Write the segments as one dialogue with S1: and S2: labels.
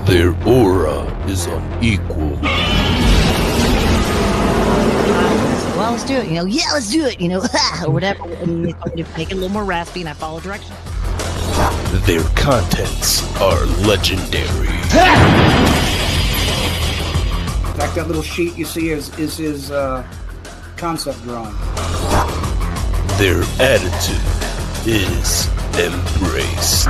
S1: Their aura is unequal.
S2: Well, let's do it. Yeah, let's do it. Or whatever. And they make it a little more raspy, and I follow directions.
S1: Their contents are legendary.
S3: In fact, that little sheet you see is his concept drawing.
S1: Their attitude is embraced.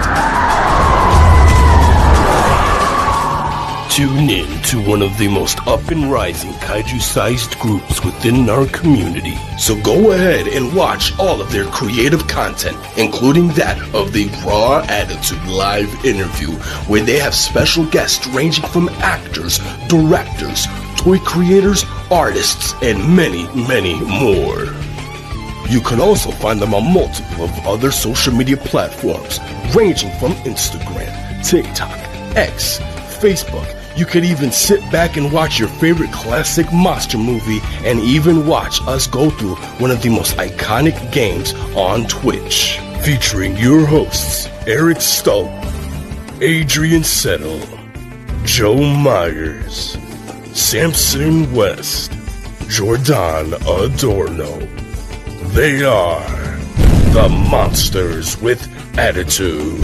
S1: Tune in to one of the most up and rising kaiju-sized groups within our community. So go ahead and watch all of their creative content, including that of the Raw Attitude live interview, where they have special guests ranging from actors, directors, toy creators, artists, and many, many more. You can also find them on multiple of other social media platforms, ranging from Instagram, TikTok, X, Facebook. You could even sit back and watch your favorite classic monster movie and even watch us go through one of the most iconic games on Twitch. Featuring your hosts, Eric Stolp, Adrian Settle, Joe Myers, Samson West, Jordan Adorno. They are the Monsters with Attitude.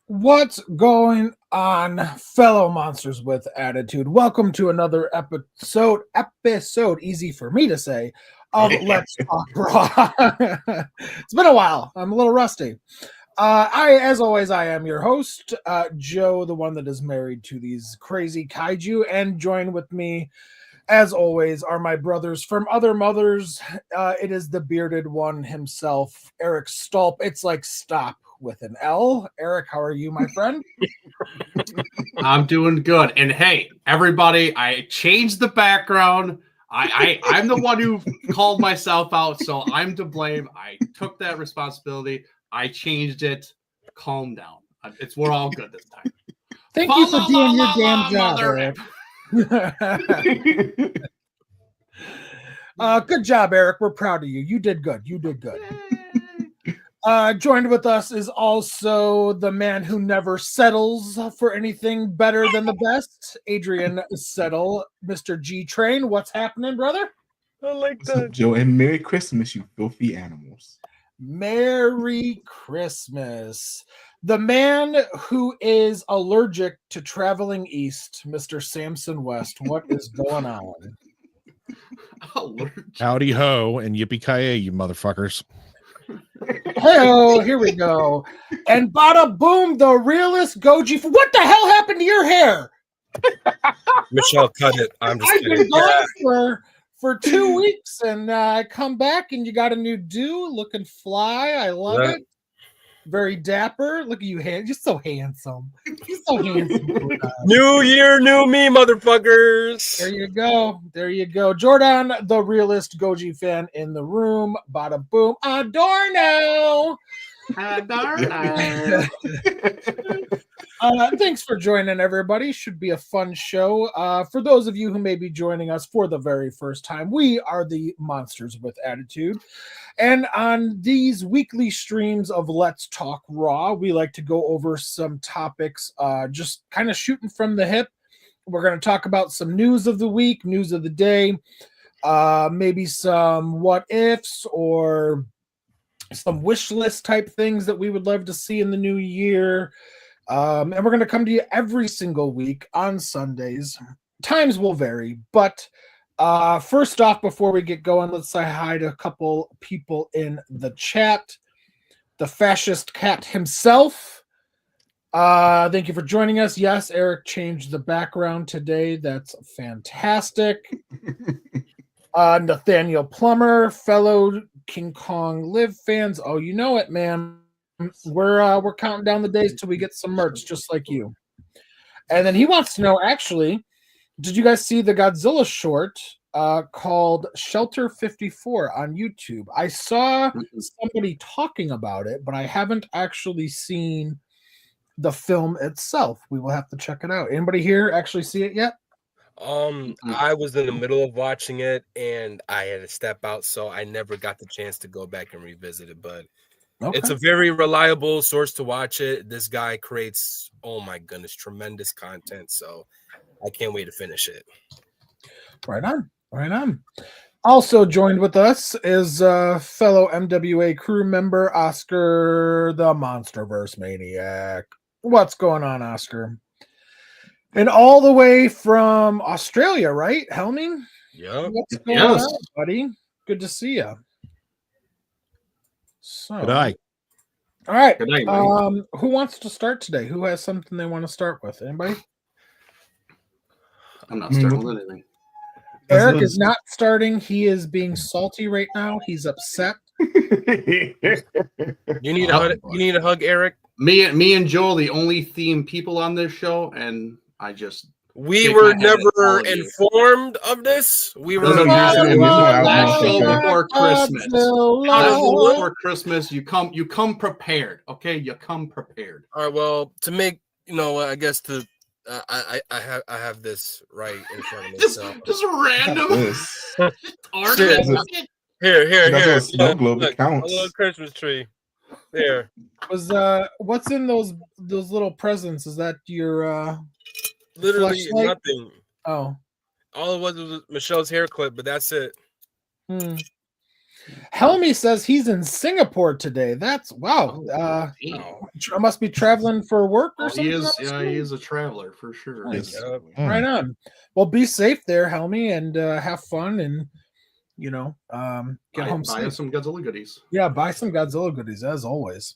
S4: What's going on, fellow monsters with attitude? Welcome to another episode, easy for me to say, of Let's Talk Raw. It's been a while. I'm a little rusty. As always, I am your host, Joe, the one that is married to these crazy kaiju, and joined with me, as always, are my brothers from other mothers. It is the bearded one himself, Eric Stolp. It's like stop with an L. Eric, how are you, my friend?
S5: I'm doing good. And hey, everybody, I changed the background. I'm the one who called myself out, so I'm to blame. I took that responsibility. I changed it. Calm down. We're all good this time.
S4: Thank you for doing your damn job, Eric. Good job, Eric. We're proud of you. You did good. Joined with us is also the man who never settles for anything better than the best, Adrian Settle, Mr. G Train. What's happening, brother?
S6: I like that. What's up, Joe? And Merry Christmas, you filthy animals.
S4: Merry Christmas. The man who is allergic to traveling east, Mr. Samson West. What is going on?
S7: Howdy ho and yippee-ki-yay, you motherfuckers.
S4: Hey, here we go. And bada boom, the realist Goji. What the hell happened to your hair?
S8: Michelle, cut it. I'm just kidding.
S4: I've been gone for 2 weeks, and I come back, and you got a new do, looking fly. I love it. Very dapper. Look at you, you're so handsome. You're so handsome.
S8: New year, new me, motherfuckers.
S4: There you go. Jordan, the realist Goji fan in the room. Bada boom. Adorno. Thanks for joining, everybody. Should be a fun show. For those of you who may be joining us for the very first time, we are the Monsters with Attitude. And on these weekly streams of Let's Talk Raw, we like to go over some topics, just kind of shooting from the hip. We're going to talk about some news of the week, news of the day, maybe some what ifs or some wish list type things that we would love to see in the new year. And we're going to come to you every single week on Sundays. Times will vary, but first off, before we get going, let's say hi to a couple people in the chat. The fascist cat himself. Thank you for joining us. Yes, Eric changed the background today. That's fantastic. Nathaniel Plummer, fellow King Kong Live fans. Oh, you know it, man. We're counting down the days till we get some merch, just like you. And then he wants to know, actually, did you guys see the Godzilla short called Shelter 54 on YouTube? I saw somebody talking about it, but I haven't actually seen the film itself. We will have to check it out. Anybody here actually see it yet?
S8: I was in the middle of watching it and I had to step out, so I never got the chance to go back and revisit it. But
S4: Okay.
S8: It's a very reliable source to watch it. This guy creates, oh my goodness, tremendous content. So I can't wait to finish it.
S4: Right on. Right on. Also joined with us is fellow MWA crew member Oscar, the Monsterverse Maniac. What's going on, Oscar? And all the way from Australia, right, Helming?
S8: Yep.
S4: What's going
S5: Yes.
S4: on, buddy? Good to see you. So,
S7: Good eye.
S4: all right.
S5: Good night, man.
S4: Who wants to start today? Who has something they want to start with? Anybody?
S5: I'm not starting with anything.
S4: Eric is not starting. He is being salty right now. He's upset.
S8: You need a hug, Eric.
S5: Me and Joel, the only themed people on this show, and I just
S8: We
S5: shake
S8: were
S5: my head at all
S8: never
S5: of you.
S8: informed of this. We were
S6: Doesn't have to be a mission
S5: Last
S6: album.
S5: show
S6: Okay.
S5: before Christmas.
S4: Godzilla.
S5: Last show before Christmas, you come prepared. Okay, you come prepared.
S8: all right. Well, to make I guess to I have this right in front of me.
S5: Just random.
S6: This.
S5: Ornament.
S8: Here.
S6: That's a snow globe.
S8: Look,
S6: It counts.
S8: a little Christmas tree. There.
S4: Was what's in those little presents? Is that your
S8: Literally
S4: Flashlight?
S8: nothing.
S4: oh
S8: All it was Michelle's hair clip, but that's it.
S4: Helmy says he's in Singapore today. That's wow. I must be traveling for work or something.
S5: He is a traveler for sure.
S4: Nice.
S8: Yep.
S4: Right on. Well, be safe there, Helmy, and have fun and get home
S5: Buy
S4: safe.
S5: some Godzilla goodies.
S4: Yeah, buy some Godzilla goodies as always.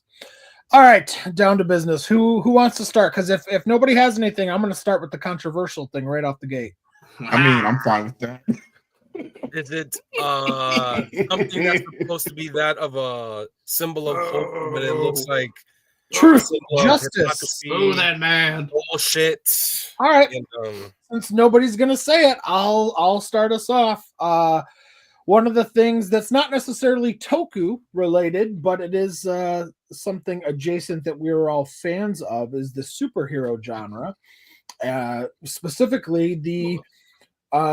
S4: All right, down to business. Who wants to start? Because if nobody has anything, I'm going to start with the controversial thing right off the gate.
S6: I mean, I'm fine with that.
S8: Is it something that's supposed to be that of a symbol of hope, but it looks like
S4: Truth,
S8: symbol of
S4: justice.
S8: hypocrisy,
S5: Oh, that man.
S8: bullshit.
S4: All right.
S8: And,
S4: Since nobody's gonna say it, I'll start us off. One of the things that's not necessarily Toku related, but it is something adjacent that we're all fans of, is the superhero genre. Specifically, the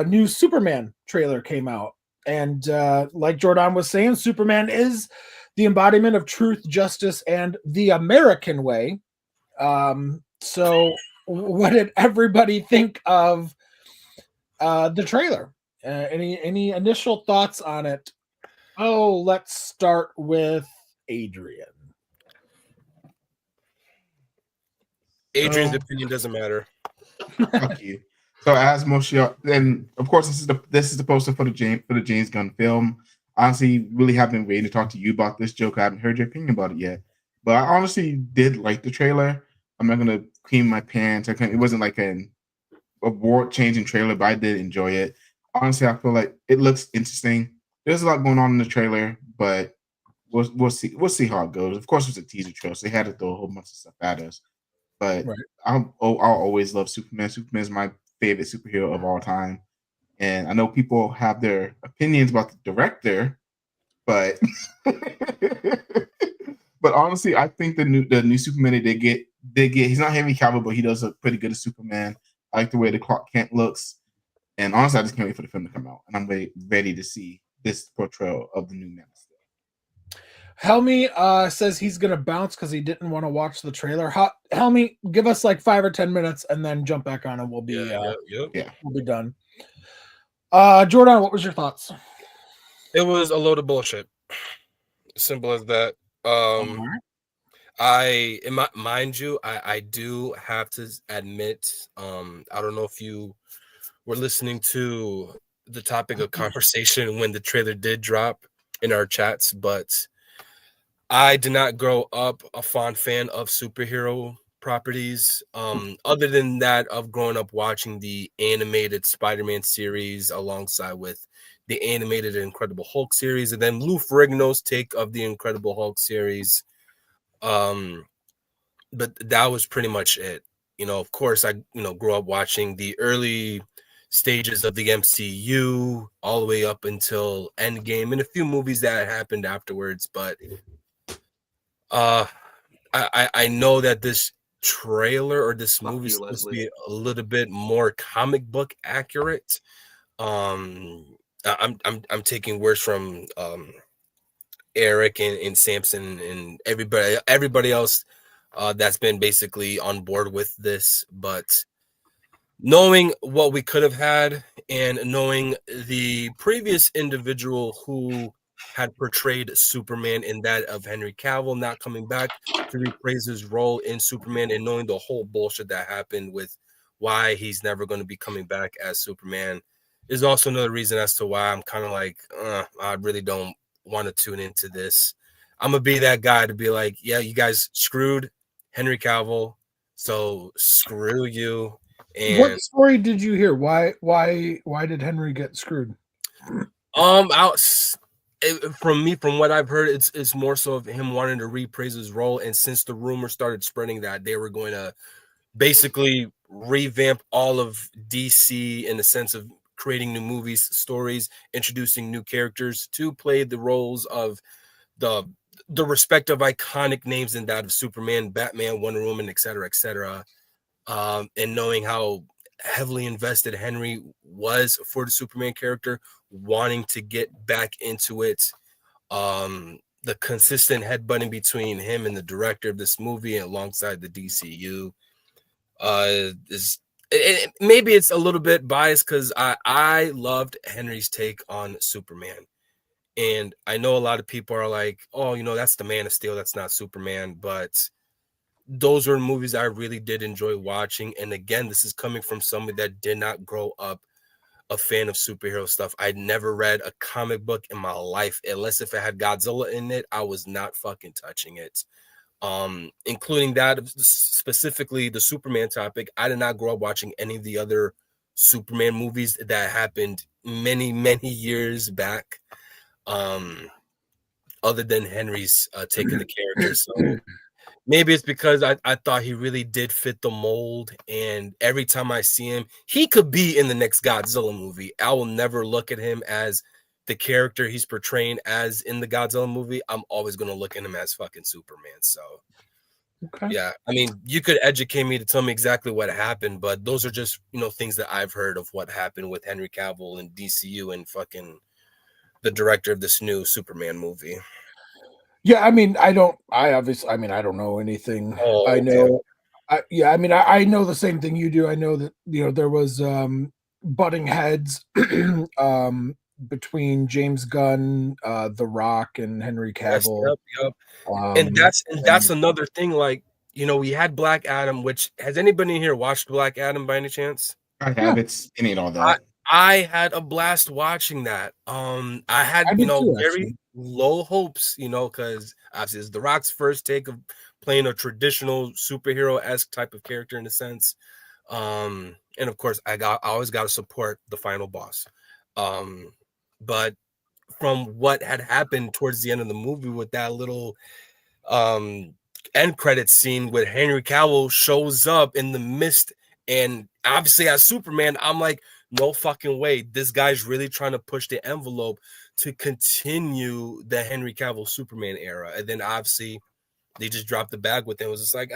S4: new Superman trailer came out, and like Jordan was saying, Superman is the embodiment of truth, justice, and the American way. So what did everybody think of the trailer? Any initial thoughts on it? Oh, let's start with Adrian.
S8: Adrian's opinion doesn't matter.
S6: Fuck you. So as most of y'all, and of course this is the poster for the James Gunn film. Honestly, really have been waiting to talk to you about this joke. I haven't heard your opinion about it yet, but I honestly did like the trailer. I'm not gonna cream my pants. It wasn't like a world-changing trailer, but I did enjoy it. Honestly, I feel like it looks interesting. There's a lot going on in the trailer, but we'll see how it goes. Of course, it's a teaser trailer, so they had to throw a whole bunch of stuff at us. But
S4: Right.
S6: I'll always love Superman. Superman is my favorite superhero of all time, and I know people have their opinions about the director, but but honestly, I think the new Superman they did get. He's not Henry Cavill, but he does look pretty good as Superman. I like the way the Clark Kent looks, and honestly, I just can't wait for the film to come out, and I'm ready to see this portrayal of the new Man.
S4: Helmy says he's gonna bounce because he didn't want to watch the trailer. Helmy, give us like 5 or 10 minutes and then jump back on and we'll be we'll be done. Jordan, what was your thoughts?
S8: It was a load of bullshit. Simple as that. I do have to admit, I don't know if you were listening to the topic of conversation when the trailer did drop in our chats, but I did not grow up a fond fan of superhero properties. Other than that, of growing up watching the animated Spider-Man series alongside with the animated Incredible Hulk series, and then Lou Ferrigno's take of the Incredible Hulk series. But that was pretty much it. Of course, I grew up watching the early stages of the MCU all the way up until Endgame and a few movies that happened afterwards. But I know that this trailer or this movie is supposed to be a little bit more comic book accurate. I'm taking words from Eric and Samson and everybody else that's been basically on board with this. But knowing what we could have had and knowing the previous individual who had portrayed Superman in that of Henry Cavill not coming back to reprise his role in Superman, and knowing the whole bullshit that happened with why he's never going to be coming back as Superman is also another reason as to why I'm kind of like, I really don't want to tune into this. I'm going to be that guy to be like, yeah, you guys screwed Henry Cavill, so screw you. And
S4: what story did you hear? Why did Henry get screwed?
S8: From what I've heard, it's more so of him wanting to reprise his role. And since the rumor started spreading that they were going to basically revamp all of DC in the sense of creating new movies, stories, introducing new characters to play the roles of the respective iconic names in that of Superman, Batman, Wonder Woman, etc., etc. And knowing how heavily invested Henry was for the Superman character, wanting to get back into it, the consistent headbutting between him and the director of this movie alongside the DCU maybe it's a little bit biased because I loved Henry's take on Superman. And I know a lot of people are like, oh, that's the Man of Steel, that's not Superman. But those were movies I really did enjoy watching. And again, this is coming from somebody that did not grow up a fan of superhero stuff. I'd never read a comic book in my life, unless if it had Godzilla in it, I was not fucking touching it. Including that, specifically the Superman topic. I did not grow up watching any of the other Superman movies that happened many, many years back. Other than Henry's taking the character. So maybe it's because I thought he really did fit the mold. And every time I see him, he could be in the next Godzilla movie. I will never look at him as the character he's portraying as in the Godzilla movie. I'm always going to look at him as fucking Superman. So,
S4: okay.
S8: Yeah, I mean, you could educate me to tell me exactly what happened, but those are just, things that I've heard of what happened with Henry Cavill and DCU and fucking the director of this new Superman movie.
S4: Yeah, I mean, I don't know anything.
S8: Oh,
S4: I know, I know the same thing you do. I know that, there was butting heads between James Gunn, The Rock, and Henry Cavill.
S8: Yep. And that's another thing. Like, we had Black Adam, which has anybody in here watched Black Adam by any chance?
S6: I have. It's in all that.
S8: I had a blast watching that. I had very low hopes, because obviously it's The Rock's first take of playing a traditional superhero-esque type of character in a sense. And of course, I always got to support the final boss. But from what had happened towards the end of the movie with that little end credit scene where Henry Cavill shows up in the mist, and obviously as Superman, I'm like, no fucking way. This guy's really trying to push the envelope to continue the Henry Cavill Superman era. And then obviously they just dropped the bag with him. It was just like,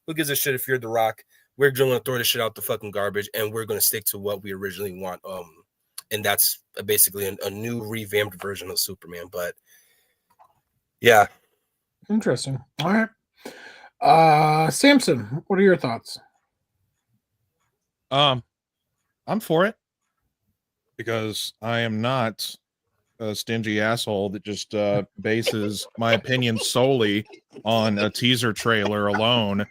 S8: who gives a shit if you're The Rock? We're going to throw this shit out the fucking garbage, and we're going to stick to what we originally want. And that's basically a new revamped version of Superman. But yeah.
S4: Interesting. All right. Samson, what are your thoughts?
S7: I'm for it because I am not a stingy asshole that just bases my opinion solely on a teaser trailer alone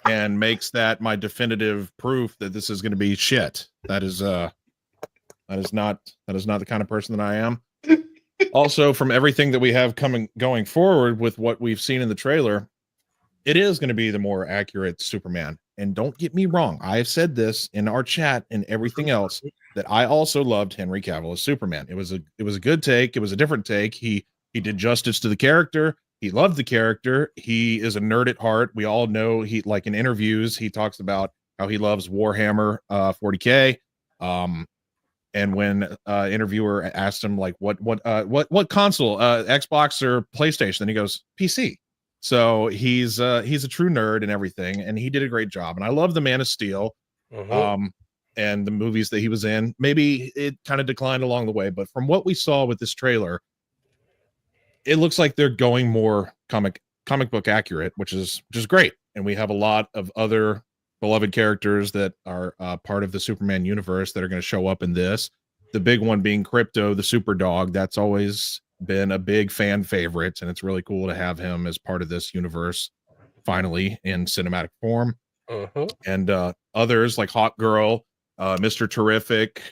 S7: and makes that my definitive proof that this is going to be shit. That is not the kind of person that I am. Also, from everything that we have going forward with what we've seen in the trailer, it is going to be the more accurate Superman. And don't get me wrong, I've said this in our chat and everything else that I also loved Henry Cavill as Superman. It was a good take. It was a different take. He did justice to the character. He loved the character. He is a nerd at heart. We all know he, like in interviews, he talks about how he loves Warhammer 40K. And when interviewer asked him like what console, Xbox or PlayStation, then he goes PC. So he's a true nerd and everything, and he did a great job. And I love the Man of Steel, and the movies that he was in. Maybe it kind of declined along the way, but from what we saw with this trailer, it looks like they're going more comic book accurate, which is great. And we have a lot of other beloved characters that are part of the Superman universe that are going to show up in this. The big one being Crypto, the super dog. That's always been a big fan favorite, and it's really cool to have him as part of this universe finally in cinematic form. And others like Hawk Girl, Mr. Terrific,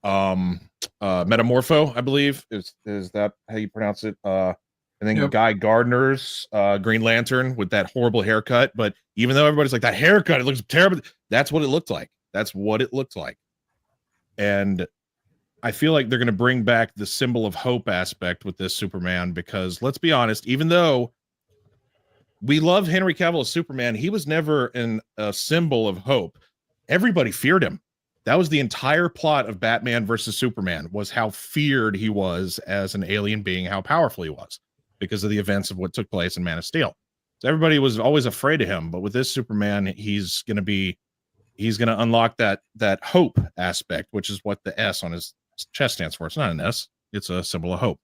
S7: Metamorpho, I believe is that how you pronounce it? And then Guy Gardner's Green Lantern with that horrible haircut. But even though everybody's like, that haircut, it looks terrible, that's what it looked like. That's what it looked like. And I feel like they're going to bring back the symbol of hope aspect with this Superman, because let's be honest, even though we love Henry Cavill as Superman, he was never a symbol of hope. Everybody feared him. That was the entire plot of Batman versus Superman, was how feared he was as an alien being, how powerful he was because of the events of what took place in Man of Steel. So everybody was always afraid of him. But with this Superman, he's going to unlock that hope aspect, which is what the S on his chest stands for. It's not an S, it's a symbol of hope.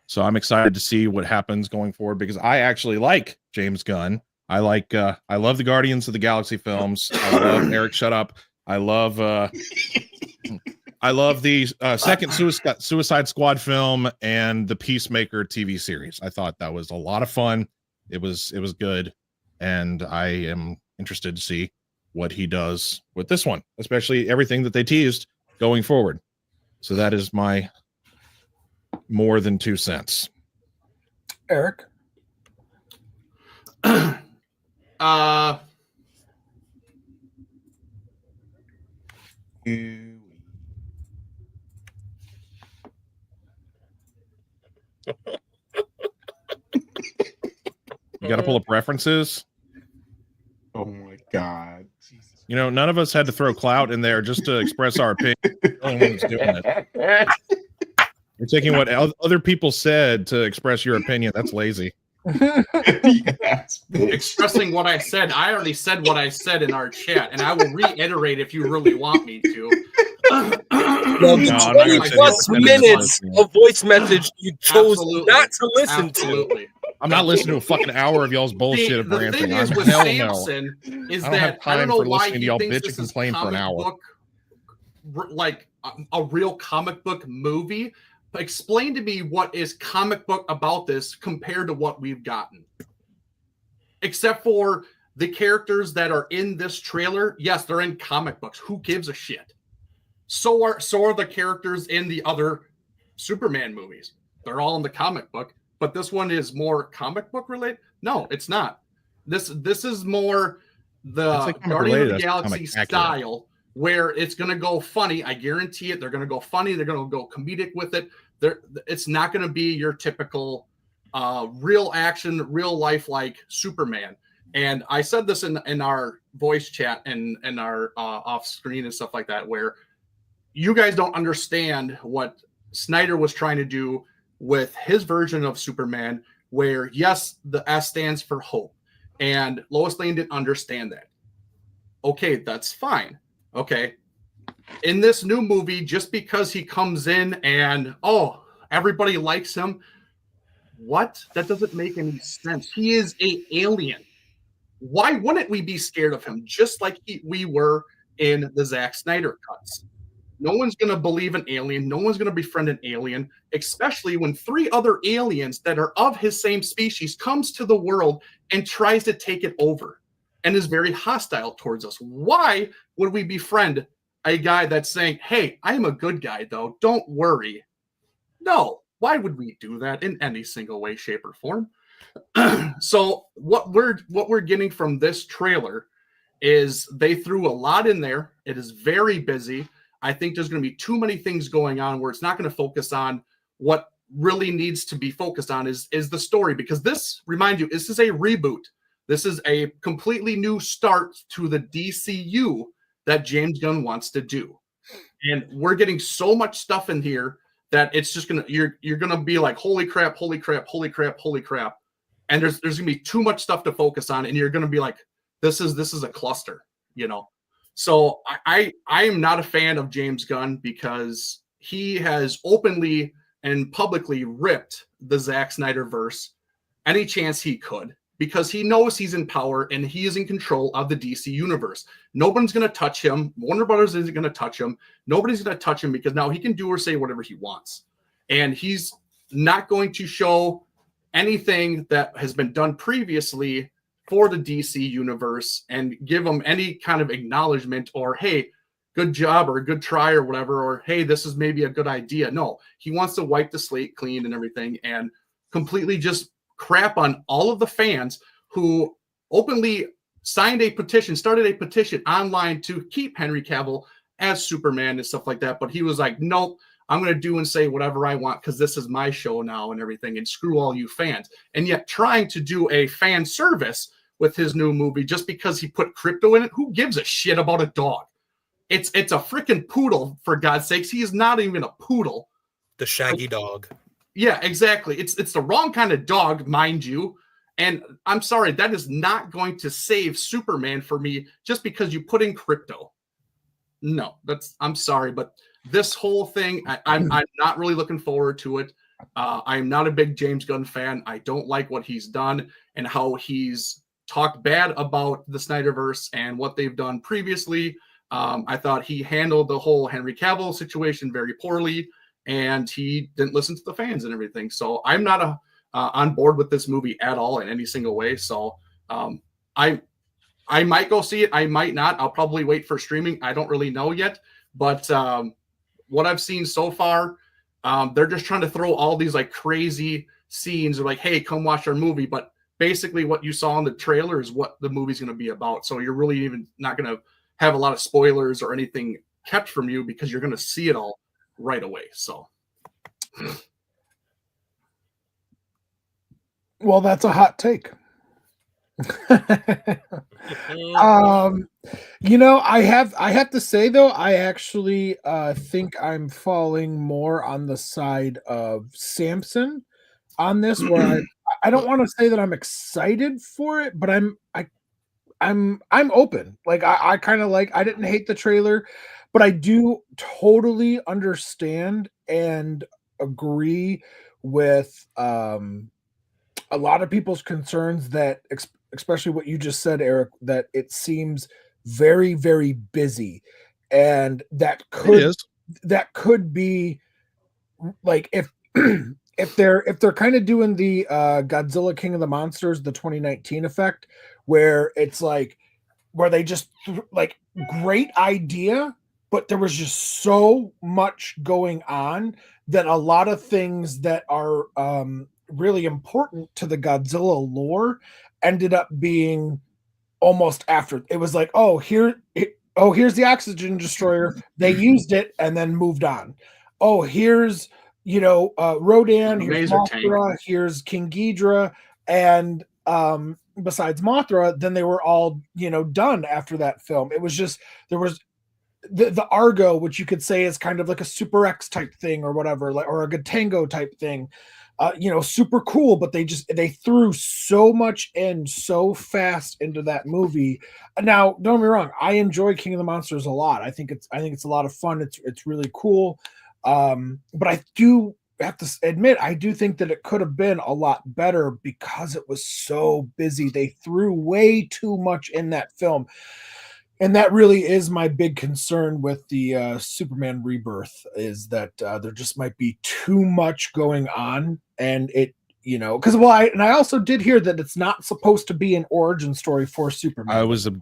S7: So I'm excited to see what happens going forward, because I actually like James Gunn. I love the Guardians of the Galaxy films. I love Eric Shut Up. I love the second Suicide Squad film and the Peacemaker TV series. I thought that was a lot of fun. It was good, and I am interested to see what he does with this one, especially everything that they teased going forward. So that is my more than 2 cents.
S4: Eric?
S6: You
S7: got to pull up references.
S6: Oh my God. Jesus.
S7: You know, none of us had to throw clout in there just to express our opinion. The only one that's doing it. You're taking what other people said to express your opinion. That's lazy.
S6: Yes,
S5: Expressing what I said. I already said what I said in our chat, and I will reiterate if you really want me to.
S8: Well, the 20-plus minutes of voice message you chose not to listen to.
S7: I'm not listening to a fucking hour of y'all's bullshit of ranting.
S5: The thing is with Samson is that I don't know why he thinks this is
S7: complain for an hour.
S5: Like a real comic book movie. But explain to me what is comic book about this compared to what we've gotten. Except for the characters that are in this trailer. Yes, they're in comic books. Who gives a shit? So are the characters in the other Superman movies. They're all in the comic book, but this one is more comic book related. No, it's not. This is more the Guardian of the Galaxy style, where it's going to go funny. I guarantee it. They're going to go funny. They're going to go comedic with it. It's not going to be your typical real action, real life like Superman. And I said this in our voice chat and our off screen and stuff like that, where you guys don't understand what Snyder was trying to do with his version of Superman, where yes, the S stands for hope, and Lois Lane didn't understand that. Okay, that's fine. Okay. In this new movie, just because he comes in and everybody likes him, what? That doesn't make any sense. He is an alien. Why wouldn't we be scared of him? Just like we were in the Zack Snyder cuts. No one's going to believe an alien. No one's going to befriend an alien, especially when 3 other aliens that are of his same species comes to the world and tries to take it over and is very hostile towards us. Why would we befriend a guy that's saying, hey, I am a good guy, though. Don't worry. No. Why would we do that in any single way, shape, or form? So what we're getting from this trailer is they threw a lot in there. It is very busy. I think there's going to be too many things going on where it's not going to focus on what really needs to be focused on is the story, because this, remind you, this is a reboot. This is a completely new start to the DCU that James Gunn wants to do. And we're getting so much stuff in here that it's just you're gonna be like, holy crap, holy crap, holy crap, holy crap. And there's gonna be too much stuff to focus on, and you're gonna be like, this is a cluster, you know. So I am not a fan of James Gunn because he has openly and publicly ripped the Zack Snyder verse any chance he could, because he knows he's in power and he is in control of the DC universe. Nobody's going to touch him. Warner Brothers isn't going to touch him. Nobody's going to touch him because now he can do or say whatever he wants. And he's not going to show anything that has been done previously for the DC universe and give them any kind of acknowledgement or, hey, good job or a good try or whatever, or, hey, this is maybe a good idea. No, he wants to wipe the slate clean and everything and completely just crap on all of the fans who openly started a petition online to keep Henry Cavill as Superman and stuff like that. But he was like, nope, I'm going to do and say whatever I want because this is my show now and everything, and screw all you fans. And yet trying to do a fan service with his new movie just because he put crypto in it. Who gives a shit about a dog? It's a freaking poodle, for God's sakes. He is not even a poodle.
S8: The shaggy dog.
S5: Yeah, exactly. It's the wrong kind of dog, mind you. And I'm sorry, that is not going to save Superman for me just because you put in crypto. No, I'm sorry, but this whole thing, I'm not really looking forward to it. I'm not a big James Gunn fan. I don't like what he's done and how he's talked bad about the Snyderverse and what they've done previously. I thought he handled the whole Henry Cavill situation very poorly, and he didn't listen to the fans and everything. So I'm not on board with this movie at all in any single way. So I might go see it. I might not. I'll probably wait for streaming. I don't really know yet. But what I've seen so far, they're just trying to throw all these like crazy scenes. They're like, hey, come watch our movie. But basically what you saw in the trailer is what the movie's going to be about. So you're really even not going to have a lot of spoilers or anything kept from you because you're going to see it all right away. So,
S4: well, that's a hot take. I have to say though, I actually think I'm falling more on the side of Samson on this, where I don't want to say that I'm excited for it, but I'm open. Like I kind of like, I didn't hate the trailer, but I do totally understand and agree with a lot of people's concerns that, especially what you just said, Eric, that it seems very, very busy, and that could be like if they're kind of doing the Godzilla King of the Monsters, the 2019 effect, where it's like where they just like great idea, but there was just so much going on that a lot of things that are really important to the Godzilla lore ended up being almost after. It was like, here's the oxygen destroyer. They used it and then moved on. Oh, here's Rodan, here's Mothra, here's King Ghidorah, and besides Mothra, then they were all done after that film. It was just there was the Argo, which you could say is kind of like a Super X type thing or whatever, like, or a Gatango type thing. Super cool, but they threw so much in so fast into that movie. Now, don't get me wrong, I enjoy King of the Monsters a lot. I think it's a lot of fun. It's really cool. But I do have to admit, I do think that it could have been a lot better because it was so busy. They threw way too much in that film. And that really is my big concern with the Superman Rebirth, is that there just might be too much going on, and it, because I also did hear that it's not supposed to be an origin story for Superman.
S7: I was going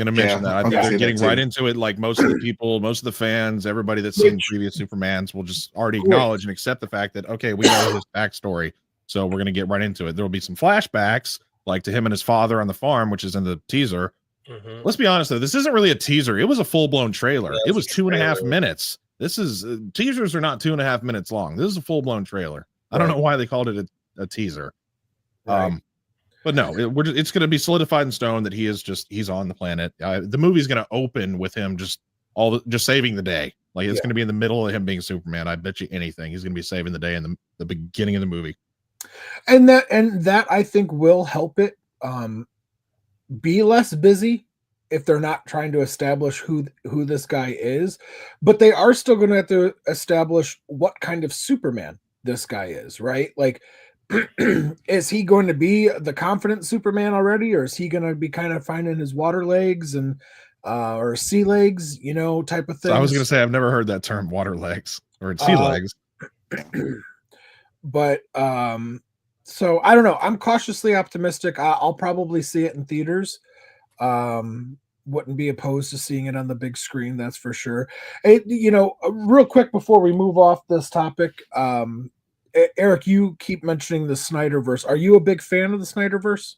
S7: to mention that. I think they're getting right into it. Like most of the people, most of the fans, everybody that's seen previous Supermans will just already acknowledge and accept the fact that, okay, we know his backstory, so we're going to get right into it. There will be some flashbacks, like to him and his father on the farm, which is in the teaser. Mm-hmm. Let's be honest though, this isn't really a teaser. It was a full-blown trailer. It was 2.5 minutes. This is teasers are not 2.5 minutes long. This is a full-blown trailer. I don't know why they called it a teaser. Right. But no, it's going to be solidified in stone that he's on the planet. The movie's going to open with him just saving the day. Like it's going to be in the middle of him being Superman. I bet you anything he's going to be saving the day in the beginning of the movie.
S4: And that I think will help it be less busy if they're not trying to establish who this guy is, but they are still going to have to establish what kind of Superman this guy is, right? Like is he going to be the confident Superman already, or is he going to be kind of finding his water legs and or sea legs, type of thing?
S7: So I was going to say I've never heard that term, water legs or sea legs.
S4: But so I don't know. I'm cautiously optimistic. I'll probably see it in theaters. Wouldn't be opposed to seeing it on the big screen, that's for sure. Real quick before we move off this topic, Eric, you keep mentioning the Snyderverse. Are you a big fan of the Snyderverse?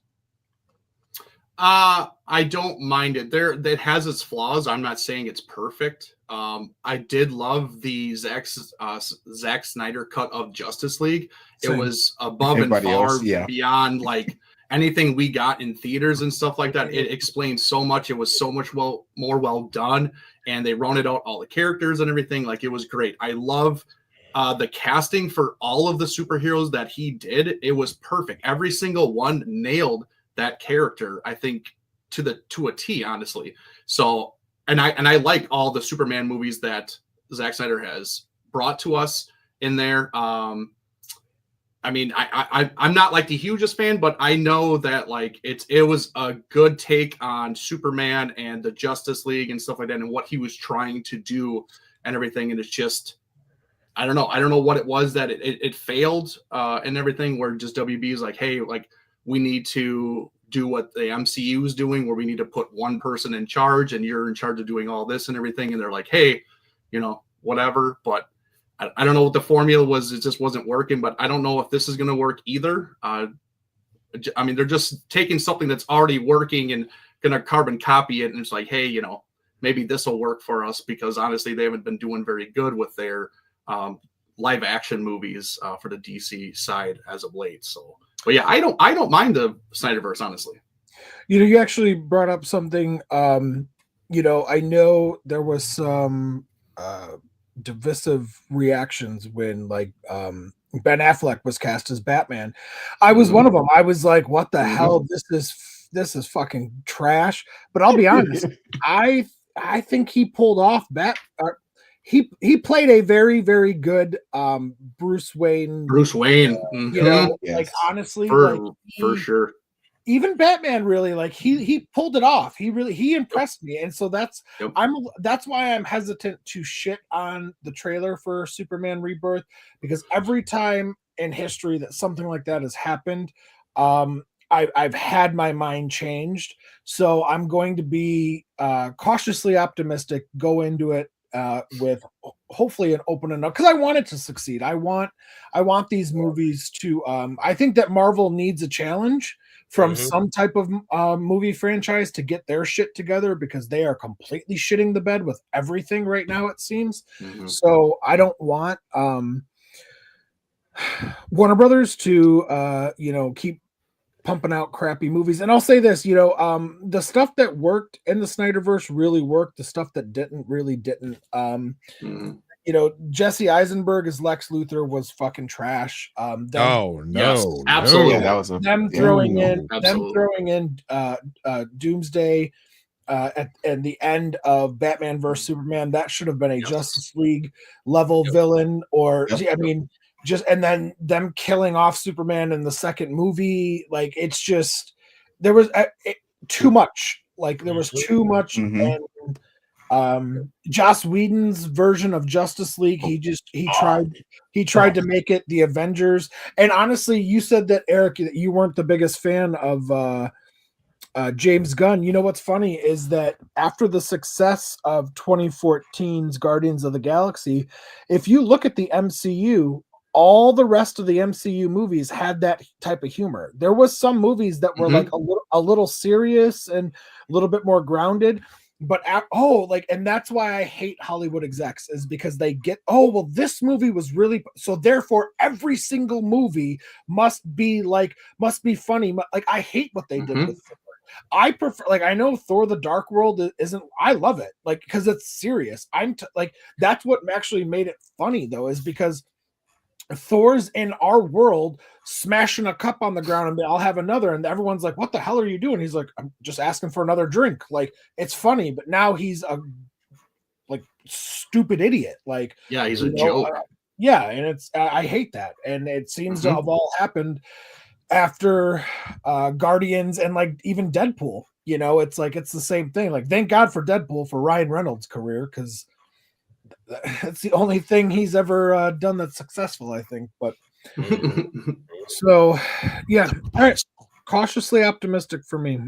S5: I don't mind it. That has its flaws. I'm not saying it's perfect. I did love the Zack Snyder cut of Justice League.
S4: Same.
S5: It was above
S6: Everybody
S5: and far
S6: else, yeah.
S5: beyond like anything we got in theaters and stuff like that. It explained so much. It was so much more well done, and they rounded out all the characters and everything. Like, it was great. I love the casting for all of the superheroes that he did. It was perfect. Every single one nailed that character, I think, to a T, honestly. So, and I like all the Superman movies that Zack Snyder has brought to us in there. I mean, I'm not like the hugest fan, but I know that like it was a good take on Superman and the Justice League and stuff like that, and what he was trying to do and everything. And it's just, I don't know what it was that it failed and everything. Where just WB is like, hey, like, we need to do what the MCU is doing, where we need to put one person in charge, and you're in charge of doing all this and everything. And they're like, hey, whatever. But I don't know what the formula was. It just wasn't working. But I don't know if this is going to work either. I mean, they're just taking something that's already working and going to carbon copy it. And it's like, hey, maybe this will work for us, because honestly, they haven't been doing very good with their live action movies for the DC side as of late. So, but yeah, I don't mind the Snyderverse, honestly.
S4: You actually brought up something. I know there was some divisive reactions when Ben Affleck was cast as Batman. I was one of them. I was like, what the hell? This is fucking trash. But I'll be honest, I think he pulled off he played a very, very good Bruce Wayne.
S6: Yes.
S4: Like, honestly,
S5: for sure.
S4: Even Batman, really, like, he pulled it off. He impressed me, and so that's why I'm hesitant to shit on the trailer for Superman Rebirth, because every time in history that something like that has happened, I've had my mind changed. So I'm going to be cautiously optimistic, go into it with hopefully an open enough, because I want it to succeed. I want these movies to I think that Marvel needs a challenge from some type of movie franchise to get their shit together, because they are completely shitting the bed with everything right now, it seems. So I don't want Warner Brothers to keep pumping out crappy movies. And I'll say this, the stuff that worked in the Snyderverse really worked. The stuff that didn't really didn't. Jesse Eisenberg as Lex Luthor was fucking trash.
S5: Absolutely.
S6: Yeah, that was
S4: them throwing in Doomsday at the end of Batman vs Superman. That should have been a Justice League level villain, or I mean, and then them killing off Superman in the second movie. Like, it's just, there was too much. Like, there was too much. And Joss Whedon's version of Justice League, he tried to make it the Avengers. And honestly, you said that, Eric, that you weren't the biggest fan of James Gunn. You know what's funny is that after the success of 2014's Guardians of the Galaxy, if you look at the MCU, all the rest of the MCU movies had that type of humor. There was some movies that were like a little serious and a little bit more grounded. But and that's why I hate Hollywood execs, is because they get, this movie was really, so therefore every single movie must be funny. Like, I hate what they did with Thor. I prefer, I know Thor: The Dark World isn't, I love it, because it's serious. That's what actually made it funny, though, is because Thor's in our world smashing a cup on the ground and I'll have another, and everyone's like, what the hell are you doing? He's like, I'm just asking for another drink. Like, it's funny, but now he's a stupid idiot. Like,
S5: yeah, he's a joke.
S4: Yeah, and it's I hate that, and it seems to
S6: Mhm.
S4: have all happened after Guardians and like even Deadpool. You know, it's like it's the same thing. Like, thank God for Deadpool for Ryan Reynolds' career because it's the only thing he's ever done that's successful, I think. But so, yeah, all right, cautiously optimistic for me.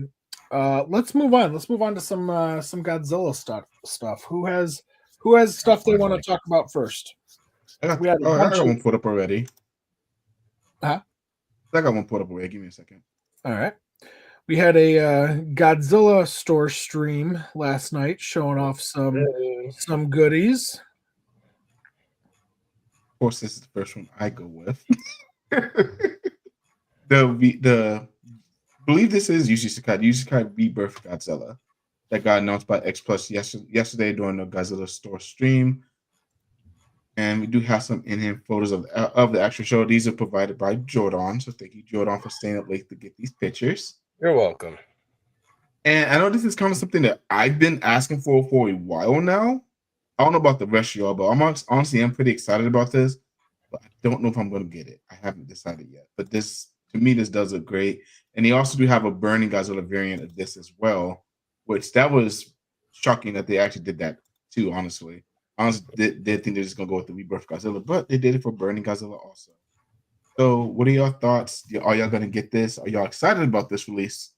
S4: Let's move on. Let's move on to some Godzilla stuff. Who has stuff they want to talk about first? We had a
S6: I
S4: bunch
S6: got
S4: of.
S6: one put up already.
S4: Huh?
S6: I got one put up already. Give me a second.
S4: All right. We had a Godzilla store stream last night showing off some goodies.
S6: Of course, this is the first one I go with. the believe this is Yuji Sakai Rebirth Godzilla that got announced by X Plus yesterday during the Godzilla store stream. And we do have some in-hand photos of the actual show. These are provided by Jordan. So thank you, Jordan, for staying up late to get these pictures.
S8: You're welcome.
S6: And I know this is kind of something that I've been asking for a while now. I don't know about the rest of y'all, but I'm pretty excited about this. But I don't know if I'm going to get it. I haven't decided yet. But this, to me, this does look great. And they also do have a Burning Godzilla variant of this as well, which that was shocking that they actually did that too, honestly. Honestly, they think they're just going to go with the Rebirth Godzilla, but they did it for Burning Godzilla also. So what are your thoughts? Are y'all going to get this? Are y'all excited about this release?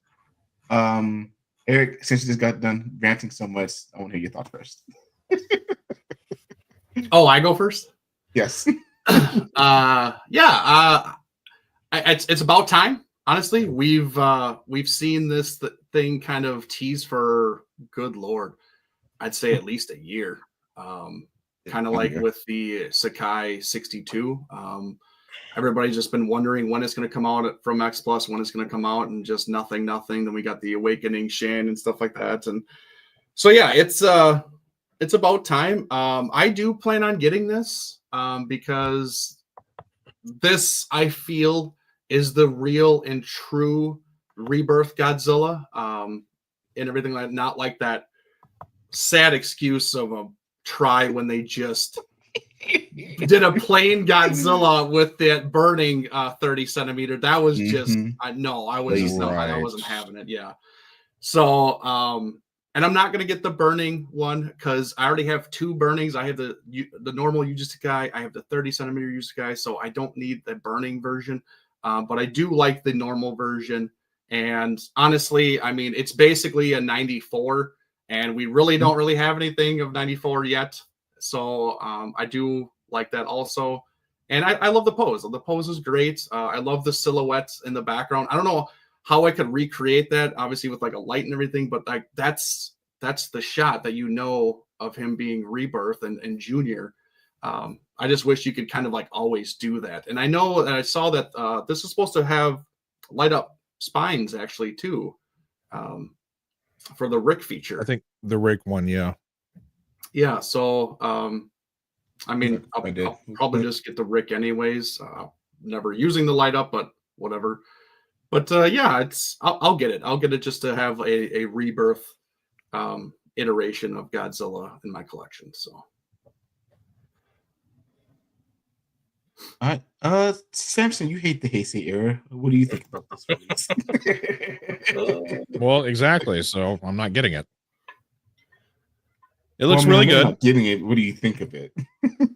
S6: Eric, since you just got done ranting so much, I want to hear your thoughts first.
S5: Oh, I go first?
S6: Yes.
S5: It's about time. Honestly, we've seen this thing kind of tease for, good Lord, I'd say at least a year. Kind of like with the Sakai 62. Everybody's just been wondering when it's going to come out from X Plus, when it's going to come out, and just nothing. Then we got the Awakening Shin and stuff like that. And so, yeah, it's about time. I do plan on getting this because this, I feel, is the real and true Rebirth Godzilla, and everything like, not like that sad excuse of a try when they just did a plain Godzilla with that burning 30 centimeter. That was just I wasn't having it. Yeah. So and I'm not gonna get the burning one because I already have two burnings. I have the normal Yuji Sakai, I have the 30 centimeter Yuji Sakai, so I don't need the burning version. But I do like the normal version. And honestly, I mean, it's basically a 94, and we really don't really have anything of 94 yet. So I do like that also. And I love the pose. The pose is great. I love the silhouettes in the background. I don't know how I could recreate that, obviously with like a light and everything, but like that's the shot that you know of him being Rebirth and Junior. I just wish you could kind of like always do that. And I know that I saw that this is supposed to have light up spines actually too, for the Rick feature.
S7: I think the Rick one, yeah.
S5: Yeah, so I mean, I'll probably just get the Rick anyways. Never using the light up, but whatever. But yeah, I'll get it. I'll get it just to have a Rebirth iteration of Godzilla in my collection. So,
S6: all right, Samson, you hate the Heisei era. What do you think about this release?
S7: Well, exactly. So I'm not getting it. It looks really good.
S6: Not getting it. What do you think of it?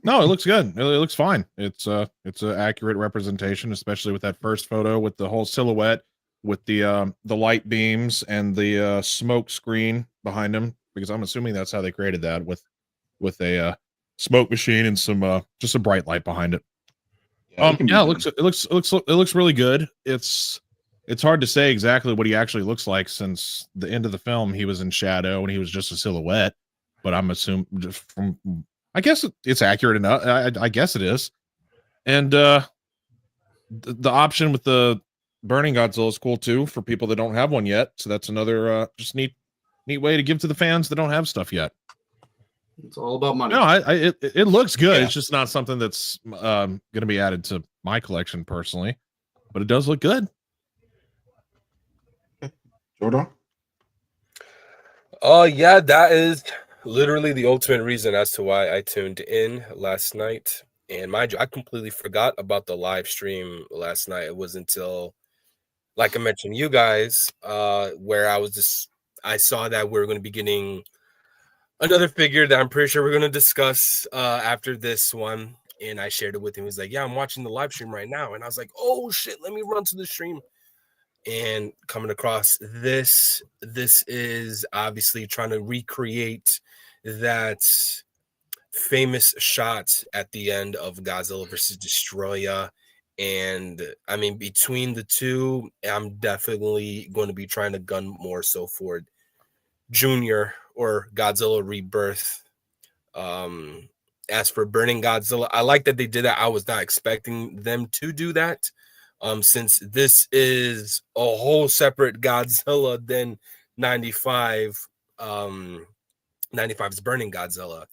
S7: No, it looks good. It looks fine. It's an accurate representation, especially with that first photo with the whole silhouette, with the light beams and the smoke screen behind him. Because I'm assuming that's how they created that with a smoke machine and some just a bright light behind it. It looks really good. It's hard to say exactly what he actually looks like since the end of the film he was in shadow and he was just a silhouette. But I'm assuming just from, I guess it's accurate enough. I guess it is. And the option with the burning Godzilla is cool too for people that don't have one yet. So that's another just neat way to give to the fans that don't have stuff yet.
S5: It's all about money.
S7: No, it looks good. Yeah. It's just not something that's going to be added to my collection personally, but it does look good.
S6: Jordan?
S8: Yeah, that is literally the ultimate reason as to why I tuned in last night. And mind you, I completely forgot about the live stream last night. It was until, like I mentioned, you guys, where I saw that we were going to be getting another figure that I'm pretty sure we're going to discuss after this one. And I shared it with him. He's like, yeah, I'm watching the live stream right now. And I was like, oh shit, let me run to the stream. And coming across this is obviously trying to recreate that famous shot at the end of Godzilla versus Destroya. And I mean, between the two, I'm definitely going to be trying to gun more so for Junior or Godzilla Rebirth. As for Burning Godzilla, I like that they did that. I was not expecting them to do that. Since this is a whole separate Godzilla than 95. 95's Burning Godzilla.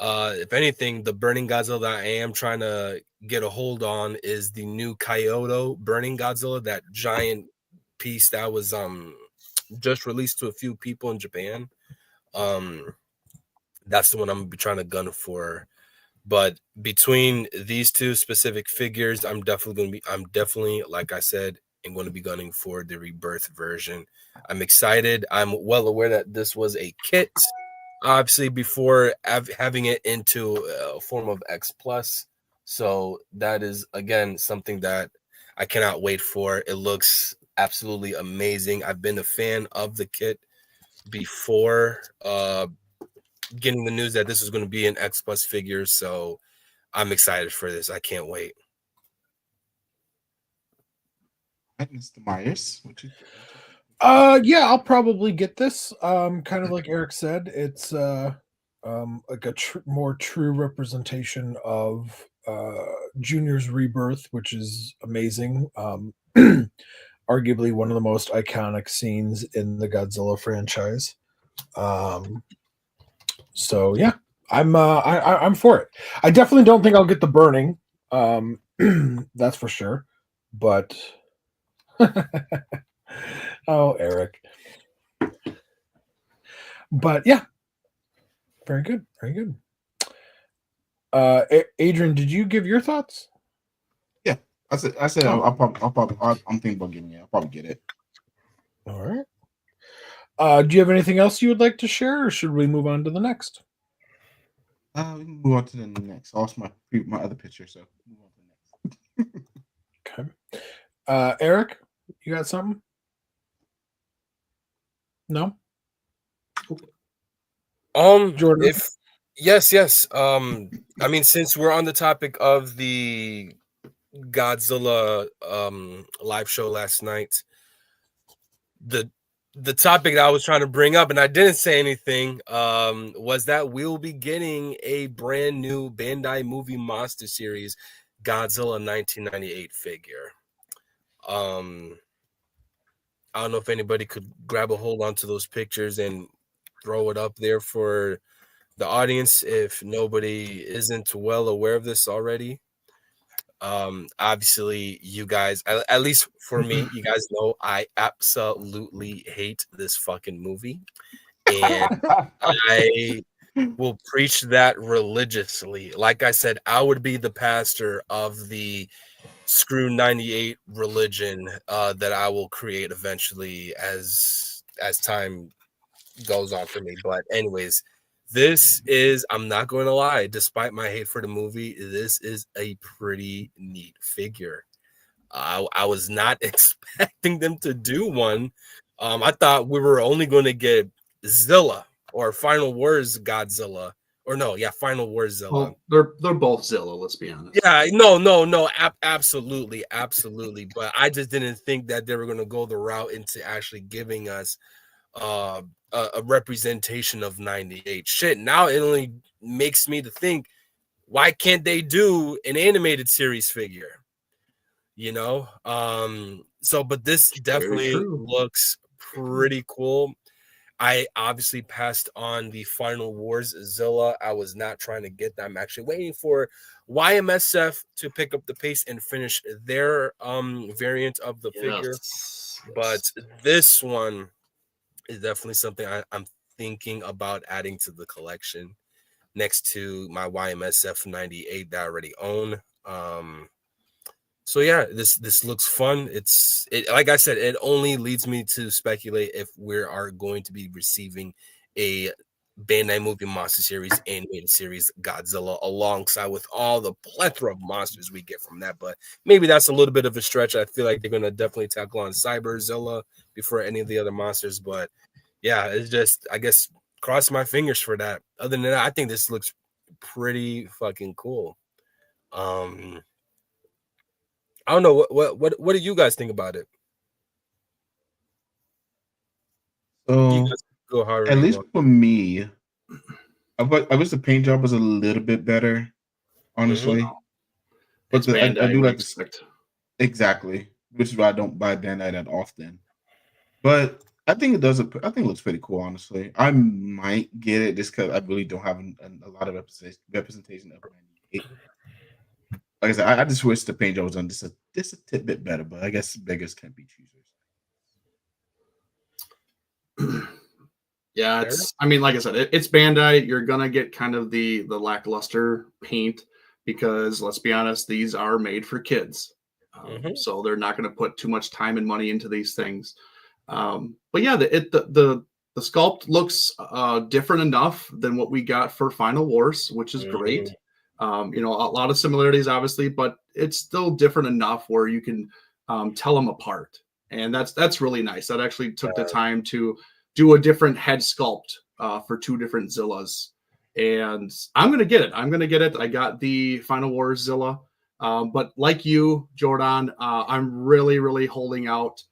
S8: If anything, the Burning Godzilla that I am trying to get a hold on is the new Kyoto Burning Godzilla, that giant piece that was just released to a few people in Japan. That's the one I'm gonna be trying to gun for. But between these two specific figures, I'm definitely, like I said, I'm going to be gunning for the Rebirth version. I'm excited. I'm well aware that this was a kit, obviously, before having it into a form of X Plus. So that is, again, something that I cannot wait for. It looks absolutely amazing. I've been a fan of the kit before getting the news that this is going to be an X Plus figure. So I'm excited for this. I can't wait.
S6: Mr. Myers,
S4: yeah, I'll probably get this. Kind of like Eric said, it's like a more true representation of Junior's Rebirth, which is amazing. Arguably one of the most iconic scenes in the Godzilla franchise. So yeah, I'm for it. I definitely don't think I'll get the burning. That's for sure. But oh, Eric. But yeah, very good, very good. Adrian, did you give your thoughts?
S6: Yeah, I said, I'm thinking about getting it. I'll probably get it.
S4: All right. Do you have anything else you would like to share, or should we move on to the next?
S6: We can move on to the next. I lost my other picture, so move on to the next.
S4: Okay. Eric, you got something? No.
S8: Jordan. Yes. I mean, since we're on the topic of the Godzilla live show last night, the topic that I was trying to bring up, and I didn't say anything, was that we'll be getting a brand new Bandai Movie Monster Series Godzilla 1998 figure. I don't know if anybody could grab a hold onto those pictures and throw it up there for the audience if nobody isn't well aware of this already. Obviously, you guys, at least for me, you guys know I absolutely hate this fucking movie, and I will preach that religiously. Like I said, I would be the pastor of the Screw 98 religion that I will create eventually as time goes on for me. But anyways, this is, I'm not going to lie, despite my hate for the movie, this is a pretty neat figure. I was not expecting them to do one. I thought we were only going to get Zilla or Final Wars Godzilla. Or no, yeah, Final Wars Zilla.
S5: Well, they're both Zilla, let's be honest.
S8: Yeah, no, absolutely. But I just didn't think that they were going to go the route into actually giving us a representation of 98. Shit, now it only makes me to think, why can't they do an animated series figure? You know? But this definitely looks pretty cool. I obviously passed on the Final Wars Zilla. I was not trying to get that. I'm actually waiting for YMSF to pick up the pace and finish their variant of the figure. But this one is definitely something I'm thinking about adding to the collection. next to my YMSF 98 that I already own. So yeah, this looks fun. It like I said, it only leads me to speculate if we are going to be receiving a Bandai Movie Monster Series animated series Godzilla alongside with all the plethora of monsters we get from that. But maybe that's a little bit of a stretch. I feel like they're gonna definitely tackle on Cyberzilla before any of the other monsters. But yeah, it's just, I guess, cross my fingers for that. Other than that, I think this looks pretty fucking cool. I don't know what do you guys think about it?
S6: So
S8: Go hard.
S6: at least for me, I wish the paint job was a little bit better, honestly. But I do like exactly, which is why I don't buy Bandai that often. But I think it does. I think it looks pretty cool, honestly. I might get it just because I really don't have a lot of representation of 98. Like I said, I just wish the paint job was on just a tidbit better. But I guess beggars can't be choosers.
S5: Yeah, I mean, like I said, it's Bandai. You're gonna get kind of the lackluster paint because let's be honest, these are made for kids, so they're not going to put too much time and money into these things. But yeah, the sculpt looks different enough than what we got for Final Wars, which is great. You know, a lot of similarities, obviously, but it's still different enough where you can tell them apart, and that's really nice. That actually took the time to do a different head sculpt for two different Zillas. And I'm going to get it. I got the Final Wars Zilla. But like you, Jordan, I'm really, really holding out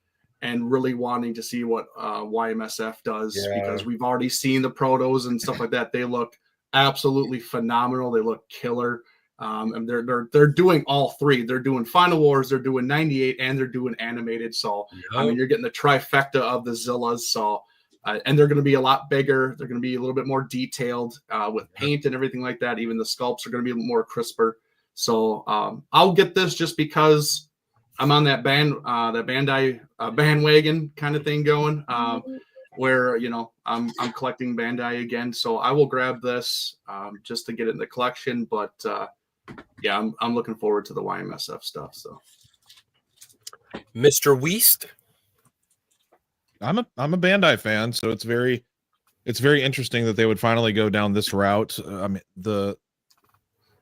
S5: and really wanting to see what YMSF does because we've already seen the protos and stuff like that. They look absolutely phenomenal. They look killer. And they're doing all three. They're doing Final Wars, they're doing 98, and they're doing animated. So, I mean, you're getting the trifecta of the Zillas. So, and they're going to be a lot bigger. They're going to be a little bit more detailed with paint and everything like that. Even the sculpts are going to be more crisper. So I'll get this just because I'm on that Bandai bandwagon kind of thing going, where you know I'm collecting Bandai again. So I will grab this just to get it in the collection. But yeah, I'm looking forward to the YMSF stuff. So,
S8: Mr. Weast.
S7: I'm a Bandai fan, so it's very interesting that they would finally go down this route. I mean, the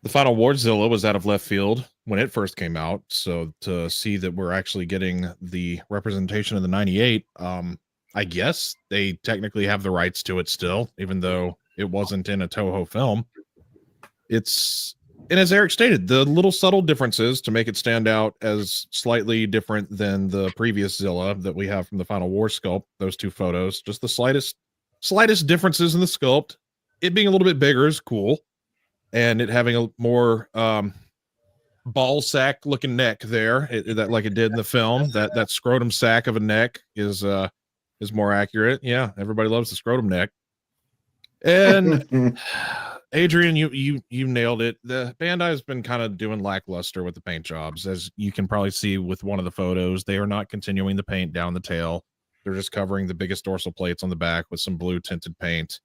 S7: Final Warzilla was out of left field when it first came out, so to see that we're actually getting the representation of the 98, I guess they technically have the rights to it still, even though it wasn't in a Toho film. And as Eric stated, the little subtle differences to make it stand out as slightly different than the previous Zilla that we have from the Final War sculpt, those two photos, just the slightest differences in the sculpt. It being a little bit bigger is cool. And it having a more ball sack looking neck there, that like it did in the film, that scrotum sack of a neck is more accurate. Yeah, everybody loves the scrotum neck. And Adrian, you nailed it. The Bandai has been kind of doing lackluster with the paint jobs, as you can probably see with one of the photos. They are not continuing the paint down the tail. They're just covering the biggest dorsal plates on the back with some blue tinted paint.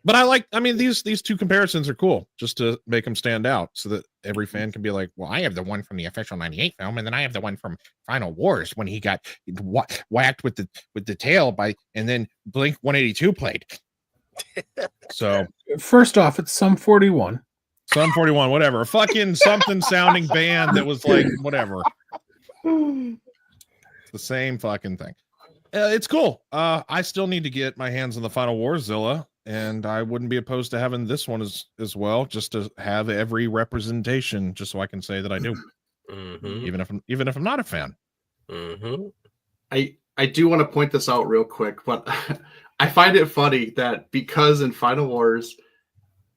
S7: But I mean, these two comparisons are cool just to make them stand out so that every fan can be like, well, I have the one from the official 98 film, and then I have the one from Final Wars when he got whacked with the tail and then Blink 182 played. So
S4: first off, it's Sum 41.
S7: Sum 41, whatever. A fucking something sounding band that was like, whatever. It's the same fucking thing. It's cool. I still need to get my hands on the Final Wars Zilla. And I wouldn't be opposed to having this one as well, just to have every representation, just so I can say that I do, even if I'm not a fan.
S5: I do want to point this out real quick, but I find it funny that because in Final Wars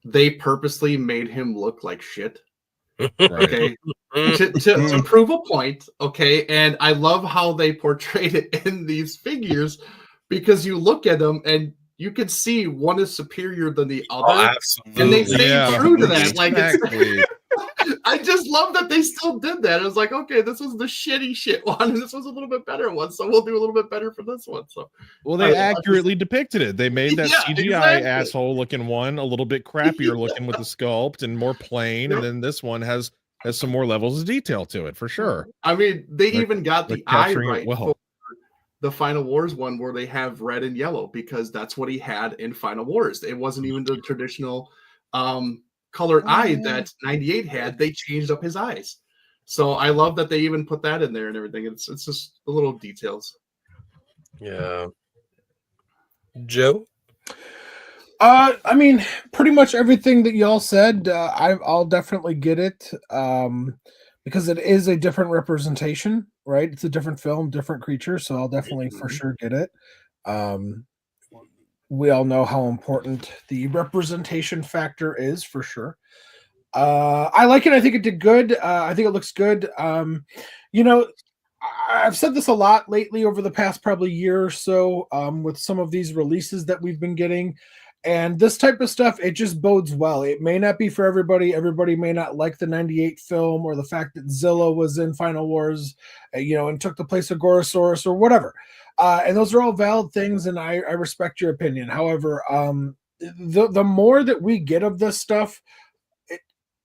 S5: they purposely made him look like shit. Okay, to prove a point. Okay, and I love how they portrayed it in these figures because you look at them and you can see one is superior than the other, and they stay true to that. Like, I just love that they still did that. It was like, okay, this was the shitty shit one, and this was a little bit better one, so we'll do a little bit better for this one. So,
S7: well, they accurately depicted it. They made that CGI asshole looking one a little bit crappier looking with the sculpt and more plain, and then this one has some more levels of detail to it for sure.
S5: I mean, they even got the eye right
S7: well.
S5: for the Final Wars one where they have red and yellow because that's what he had in Final Wars. It wasn't even the traditional colored eye that 98 had. They changed up his eyes. So I love that they even put that in there and everything. It's just the little details.
S8: Yeah. Joe?
S4: I mean, pretty much everything that y'all said, I'll definitely get it. Because it is a different representation, right? It's a different film, different creature, so I'll definitely for sure get it. We all know how important the representation factor is for sure. I like it. I think it did good. I think it looks good. You know, I've said this a lot lately over the past probably year or so with some of these releases that we've been getting. And this type of stuff, it just bodes well. It may not be for everybody. Everybody may not like the 98 film or the fact that Zilla was in Final Wars, and took the place of Gorosaurus or whatever. And those are all valid things, and I respect your opinion. However, the more that we get of this stuff,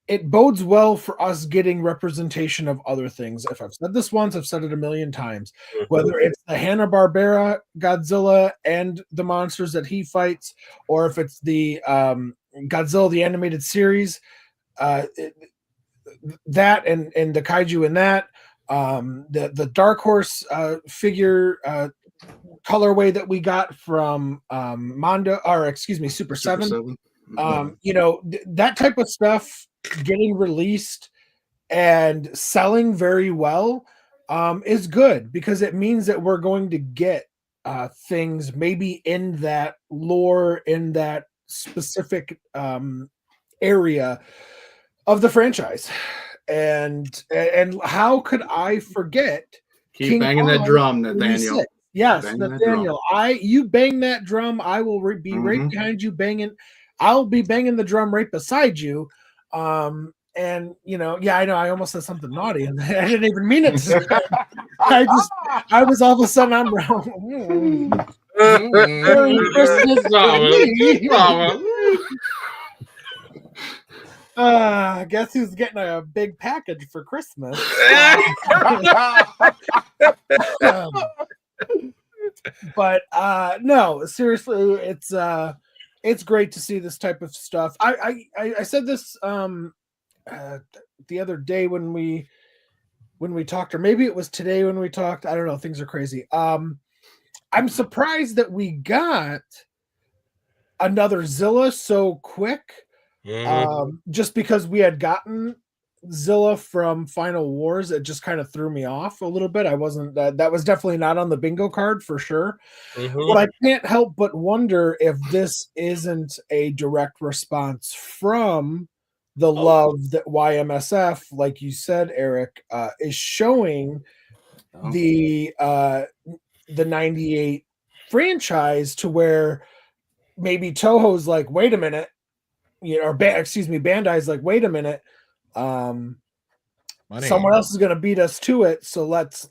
S4: it bodes well for us getting representation of other things. If I've said this once, I've said it a million times. Whether it's the Hanna-Barbera Godzilla and the monsters that he fights, or if it's the Godzilla the animated series, that and the kaiju in that, the Dark Horse figure colorway that we got from Super 7. That type of stuff getting released and selling very well is good, because it means that we're going to get things maybe in that lore, in that specific area of the franchise. And how could I forget?
S5: Keep
S4: King
S5: banging
S4: Kong
S5: that drum, Nathaniel.
S4: Yes, Nathaniel. You bang that drum, I will be right behind you banging. I'll be banging the drum right beside you. I know I almost said something naughty, and I didn't even mean it. I was all of a sudden I'm wrong. Merry Christmas guess who's getting a big package for Christmas? But no, seriously, it's great to see this type of stuff. I said this the other day when we talked, or maybe it was today when we talked. I don't know. Things are crazy. I'm surprised that we got another Zilla so quick. Just because we had gotten Zilla from Final Wars, it just kind of threw me off a little bit. I wasn't that was definitely not on the bingo card for sure. But I can't help but wonder if this isn't a direct response from the love that YMSF, like you said, Eric, is showing the 98 franchise, to where maybe Toho's like, wait a minute, Bandai's like, wait a minute, someone else is going to beat us to it, so let's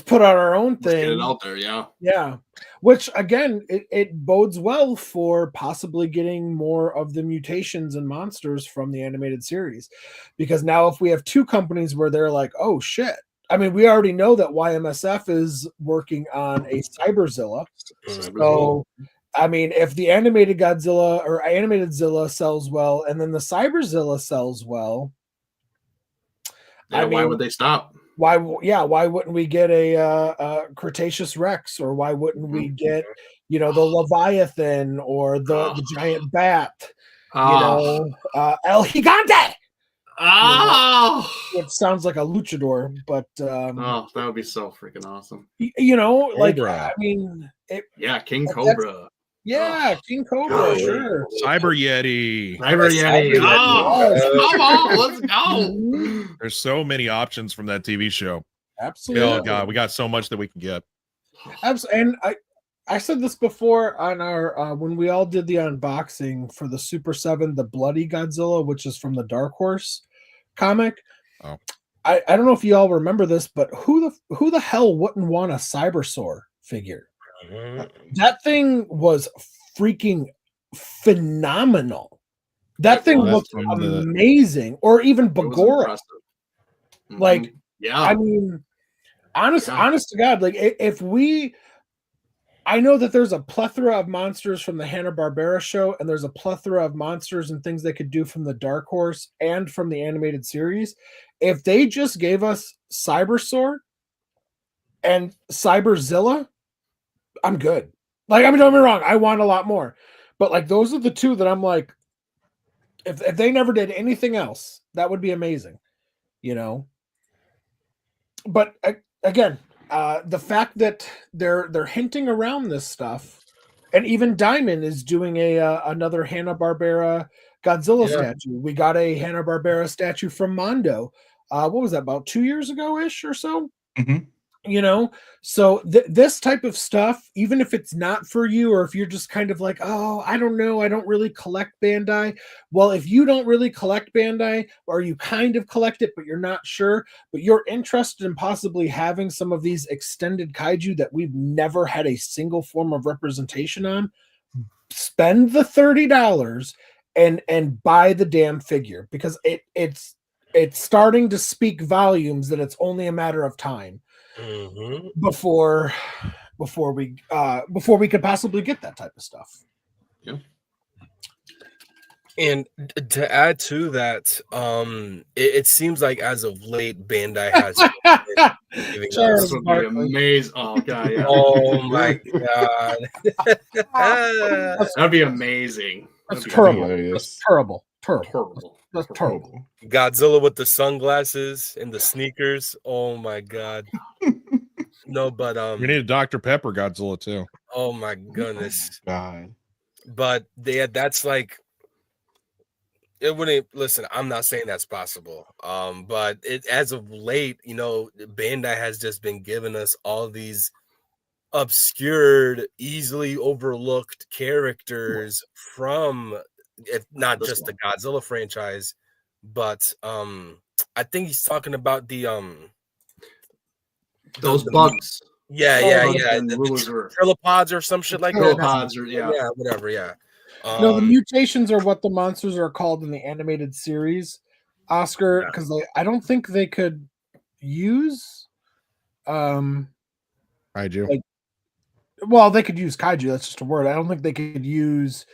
S4: put out our own thing.
S5: Let's get it out there,
S4: yeah. Which again, it bodes well for possibly getting more of the mutations and monsters from the animated series, because now if we have two companies where they're like, oh shit. I mean, we already know that YMSF is working on a Cyberzilla. So I mean, if the animated Godzilla or animated Zilla sells well, and then the Cyberzilla sells well,
S5: why would they stop?
S4: Why wouldn't we get a Cretaceous Rex, or why wouldn't we get, the Leviathan, or the giant bat, El Gigante? It sounds like a luchador, but
S5: that would be so freaking awesome.
S7: Cobra.
S5: King Cobra.
S4: King Cobra, sure.
S7: Cyber Yeti.
S5: Come on, let's go.
S7: There's so many options from that TV show.
S4: Absolutely.
S7: Oh God, we got so much that we can get.
S4: Absolutely. And I said this before on our when we all did the unboxing for the Super 7, the Bloody Godzilla, which is from the Dark Horse comic.
S7: Oh.
S4: I don't know if you all remember this, but who the hell wouldn't want a Cybersaur figure? That thing was freaking phenomenal. That thing looked amazing. Or even Bagora. Like, I mean, honest to God, like if we, I know that there's a plethora of monsters from the Hanna-Barbera show, and there's a plethora of monsters and things they could do from the Dark Horse and from the animated series. If they just gave us Cybersaur and Cyberzilla, I'm good. Like, I mean, don't get me wrong, I want a lot more. But like those are the two that I'm like, if they never did anything else, that would be amazing, you know. But again, the fact that they're hinting around this stuff, and even Diamond is doing another Hanna-Barbera Godzilla statue. We got a Hanna-Barbera statue from Mondo. What was that, about 2 years ago ish or so?
S6: Mm-hmm.
S4: You know, so this type of stuff, even if it's not for you, or if you're just kind of like, oh, I don't know, I don't really collect Bandai. Well, if you don't really collect Bandai, or you kind of collect it, but you're not sure, but you're interested in possibly having some of these extended kaiju that we've never had a single form of representation on, spend the $30 and buy the damn figure, because it's starting to speak volumes that it's only a matter of time. Before we could possibly get that type of stuff.
S8: Yeah. And to add to that, it seems like as of late, Bandai has giving us
S5: amazing. Oh god! Yeah.
S8: Oh my god!
S5: That'd be amazing.
S4: That's terrible. That's terrible. That's terrible.
S8: Godzilla with the sunglasses and the sneakers. Oh my god. No, but
S7: we need a Dr. Pepper Godzilla too.
S8: Oh my goodness.
S6: God.
S8: But that's like, it wouldn't, listen, I'm not saying that's possible. But it, as of late, you know, Bandai has just been giving us all these obscured, easily overlooked characters from, if not just the Godzilla franchise, but I think he's talking about
S5: those bugs.
S8: Yeah. The trilopods or some shit like that. Yeah, whatever. Yeah.
S4: No, the mutations are what the monsters are called in the animated series, Oscar, because I don't think they could use
S7: kaiju.
S4: Well, they could use kaiju. That's just a word. I don't think they could use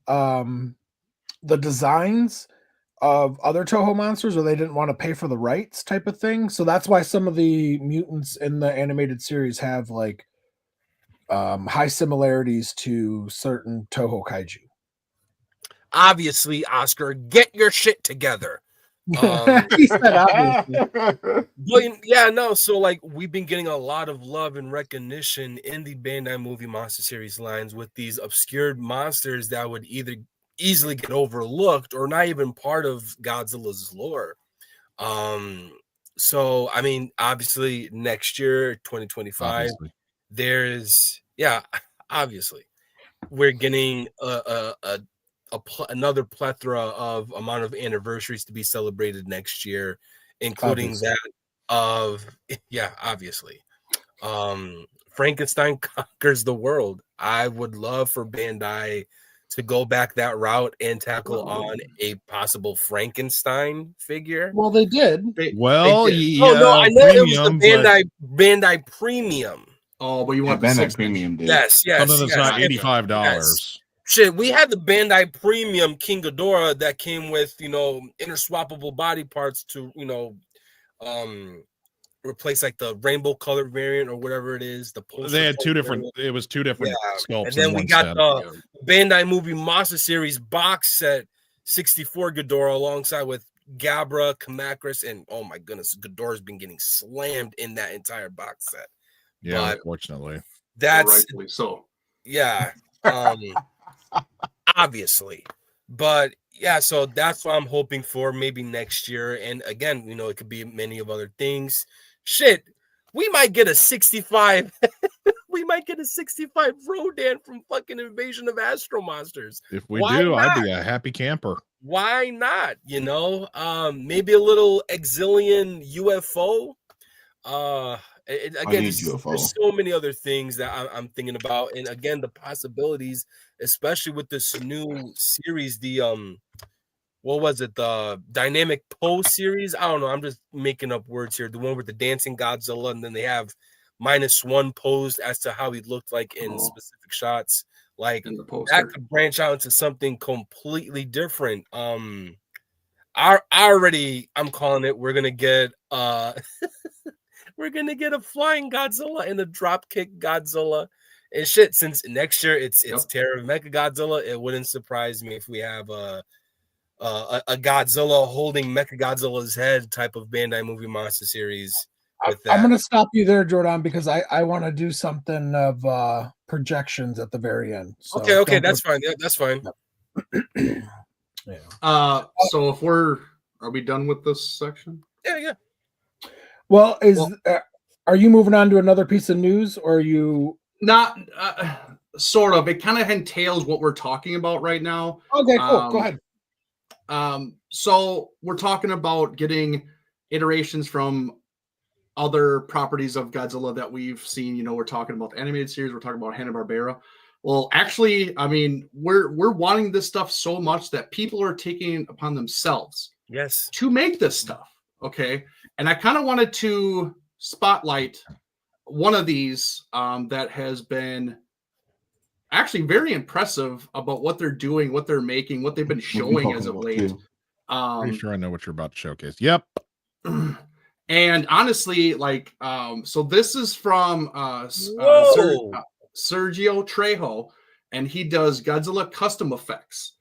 S4: the designs of other Toho monsters, or they didn't want to pay for the rights type of thing. So that's why some of the mutants in the animated series have like high similarities to certain Toho kaiju.
S8: Obviously, Oscar, get your shit together.
S4: He said obviously.
S8: But yeah, no, so like we've been getting a lot of love and recognition in the Bandai Movie Monster Series lines with these obscured monsters that would either easily get overlooked or not even part of Godzilla's lore. So I mean, obviously next year, 2025, there's obviously we're getting another plethora of amount of anniversaries to be celebrated next year, including that of obviously Frankenstein Conquers the World. I would love for Bandai to go back that route and tackle on a possible Frankenstein figure.
S4: Well, they did.
S7: Yeah.
S8: No, I know it was the Bandai Premium.
S5: Oh, but you want
S6: Bandai Premium, dude.
S8: Yes.
S7: Something that's not $85.
S8: Yes. Shit, we had the Bandai Premium King Ghidorah that came with, you know, interswappable body parts to, you know, replace like the rainbow colored variant or whatever it is.
S7: They had two different sculpts.
S8: And then we got the Bandai Movie Monster Series box set 64 Ghidorah alongside with Gabra, Kamakris, and oh my goodness, Ghidorah's been getting slammed in that entire box set.
S7: Yeah,
S8: but
S7: unfortunately.
S8: That's
S5: rightfully so.
S8: Yeah. Obviously. But yeah, so that's what I'm hoping for maybe next year. And again, you know, it could be many of other things. Shit, we might get a 65. We might get a 65 Rodan from fucking Invasion of Astro Monsters.
S7: If we
S8: Why
S7: do, I'd
S8: not?
S7: be a happy camper.
S8: Why not? You know, maybe a little Exilian UFO. Again, there's so many other things that I'm thinking about, and again, the possibilities, especially with this new series, the what was it, the Dynamic Pose series? I don't know. I'm just making up words here. The one with the dancing Godzilla, and then they have -1 posed as to how he looked like in specific shots. Like that could branch out into something completely different. I'm calling it. We're gonna get we're gonna get a flying Godzilla and a dropkick Godzilla and shit. Since next year it's Terror of Mechagodzilla, it wouldn't surprise me if we have a Godzilla holding Mechagodzilla's head type of Bandai movie monster series.
S4: I'm going to stop you there, Jordan, because I want to do something of projections at the very end. So
S8: okay, that's fine. Yeah, that's fine.
S5: Yeah. So are we done with this section?
S8: Yeah.
S4: Well, are you moving on to another piece of news, or are you
S5: not? Sort of. It kind of entails what we're talking about right now.
S4: Okay, cool. Go ahead.
S5: So we're talking about getting iterations from other properties of Godzilla that we've seen. You know, we're talking about the animated series. We're talking about Hanna-Barbera. Well, actually, I mean, we're wanting this stuff so much that people are taking it upon themselves, to make this stuff. Okay, and I kind of wanted to spotlight one of these that has been actually very impressive about what they're doing, what they're making, what they've been showing as of late.
S7: Pretty sure I know what you're about to showcase. Yep.
S5: And honestly, like, so this is from Sergio Trejo, and he does Godzilla custom effects.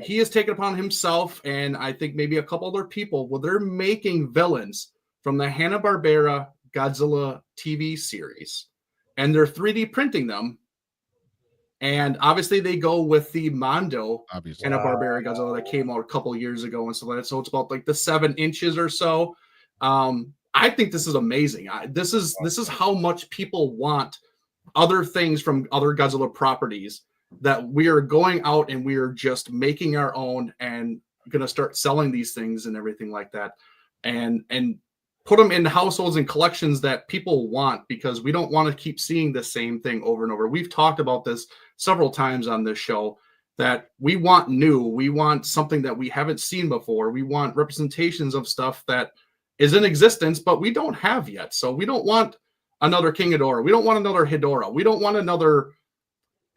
S5: He has taken upon himself, and I think maybe a couple other people, well, they're making villains from the Hanna-Barbera Godzilla TV series, and they're 3D printing them. And obviously, they go with the Mondo Hanna-Barbera Godzilla that came out a couple years ago and stuff like that. So it's about like the 7 inches or so. I think this is amazing. This is how much people want other things from other Godzilla properties, that we are going out and we are just making our own and going to start selling these things and everything like that, and put them in households and collections that people want, because we don't want to keep seeing the same thing over and over. We've talked about this several times on this show, that we want new, we want something that we haven't seen before. We want representations of stuff that is in existence, but we don't have yet. So we don't want another King Ghidorah. We don't want another Hedorah. We don't want another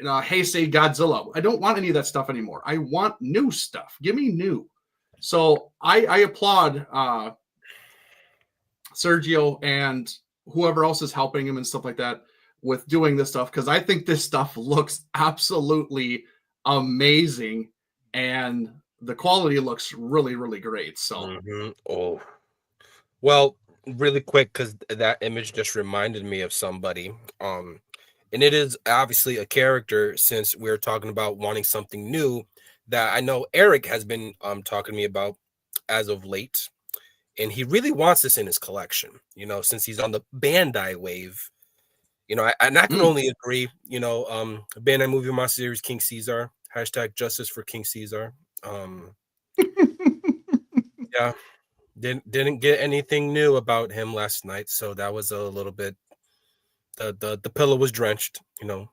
S5: Heisei Godzilla. I don't want any of that stuff anymore. I want new stuff. Give me new. So I applaud Sergio and whoever else is helping him and stuff like that with doing this stuff, because I think this stuff looks absolutely amazing and the quality looks really, really great. So
S8: well, really quick, because that image just reminded me of somebody, and it is obviously a character, since we're talking about wanting something new, that I know Eric has been talking to me about as of late, and he really wants this in his collection, you know, since he's on the Bandai wave, you know. I can only agree, you know. Bandai movie monster series King Caesar, #justice for King Caesar. Yeah, didn't get anything new about him last night, so that was a little bit, the pillow was drenched, you know,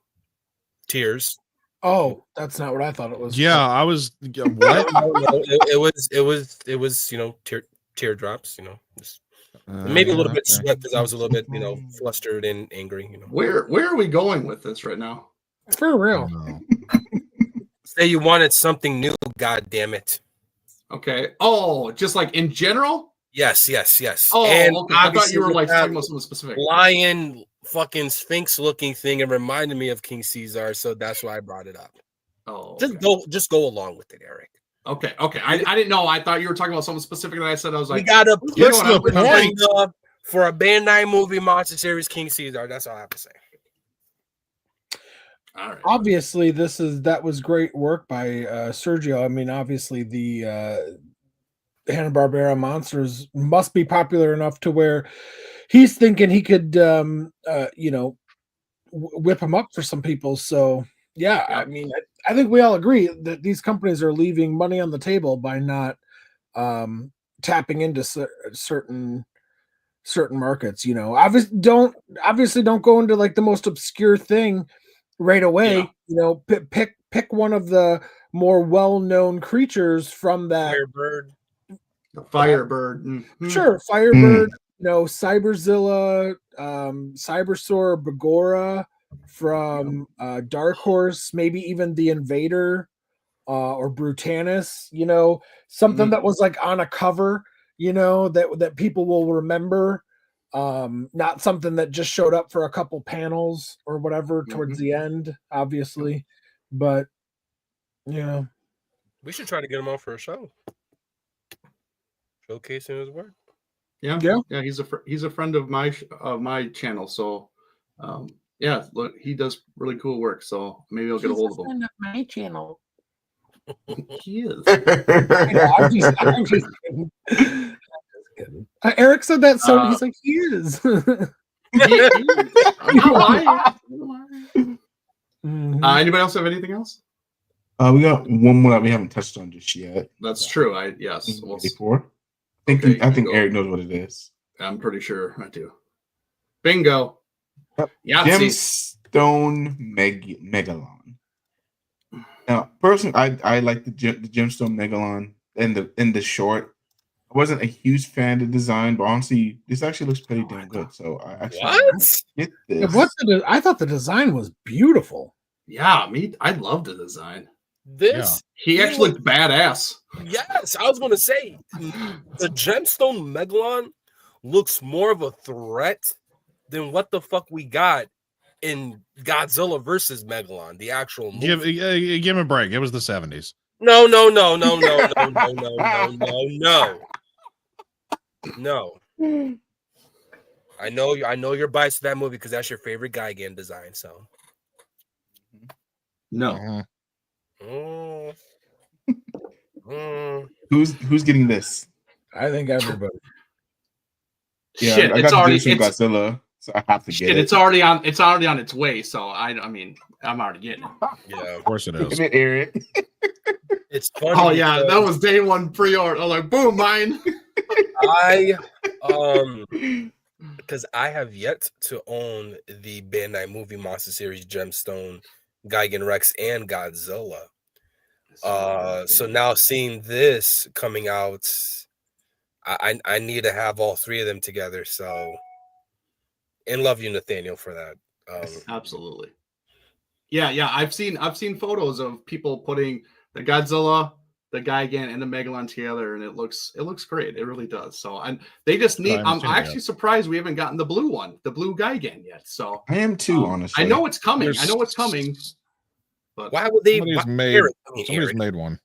S8: tears.
S4: Oh, that's not what I thought it was.
S7: Yeah, I was what?
S8: It was, you know, teardrops, you know, just maybe a little bit sweat, because I was a little bit, you know, flustered and angry, you know.
S5: Where are we going with this right now?
S4: For real.
S8: Say you wanted something new, god damn it.
S5: Okay. Oh, just like in general?
S8: Yes.
S5: Oh,
S8: and
S5: okay. I thought you were like talking about something specific.
S8: Lion fucking sphinx looking thing, and reminded me of King Caesar, so that's why I brought it up.
S5: Oh,
S8: okay. Just go along with it, Eric.
S5: Okay. I didn't know. I thought you were talking about something specific that I said. I was like,
S8: we gotta push the point for a Bandai movie monster series King Caesar. That's all I have to say.
S5: All right.
S4: Obviously, that was great work by Sergio. I mean, obviously the Hanna-Barbera monsters must be popular enough to where he's thinking he could, you know, whip them up for some people. So yeah, I mean, I think we all agree that these companies are leaving money on the table by not tapping into certain markets. You know, obviously don't go into like the most obscure thing right away.
S5: Yeah.
S4: You know, pick one of the more well-known creatures from that.
S8: Firebird.
S5: The Firebird. Mhm.
S4: Sure, Firebird. You know, Cyberzilla, Cybersaur, Bagora from Dark Horse, maybe even the Invader or Brutanus. You know, something that was like on a cover. You know, that people will remember. Not something that just showed up for a couple panels or whatever towards the end, obviously. But yeah,
S8: We should try to get him on for a show, showcasing his work.
S5: Yeah. He's a friend of my channel. So, yeah, look, he does really cool work. So maybe I'll get a hold of him.
S2: Friend of my channel.
S5: He is.
S4: I'm just kidding. Eric said that, so he's like, he is.
S5: I'm not lying. Anybody else have anything else?
S6: We got one more that we haven't touched on just yet.
S5: That's true. Yes.
S6: Before. I think Eric knows what it is.
S5: I'm pretty sure I do. Bingo.
S6: Gemstone Megalon. Now, personally, I like the Gemstone Megalon in the short. I wasn't a huge fan of the design, but honestly, this actually looks pretty damn good. So I actually get this.
S4: I thought the design was beautiful.
S5: Yeah, I love the design. He actually looked badass.
S8: Yes, I was going to say the Gemstone Megalon looks more of a threat than what the fuck we got in Godzilla versus Megalon, the actual movie.
S7: Give him a break. It was the 70s.
S8: No. I know you're biased to that movie because that's your favorite Gigan design. So
S5: no.
S6: Who's getting this?
S4: I think everybody.
S6: Yeah,
S5: Shit,
S6: I got Godzilla, so I have to get it.
S5: It's already on its way. So I mean, I'm already getting it.
S8: Yeah,
S7: of course it is.
S6: Eric.
S8: It's funny.
S5: Oh yeah, that was day one pre-order. I was like, boom, mine.
S8: Because I have yet to own the Bandai Movie Monster Series Gemstone, Gigan Rex, and Godzilla. So now seeing this coming out, I need to have all three of them together. So, and love you, Nathaniel, for that.
S5: Absolutely. Yeah. I've seen photos of people putting the Godzilla, the Gigan, and the Megalon together, and it looks great. It really does. So, and they just need. I'm actually surprised we haven't gotten the blue one, the blue Gigan yet. So
S6: I am too, honestly.
S5: I know it's coming. But
S8: why would they?
S7: Somebody's made one.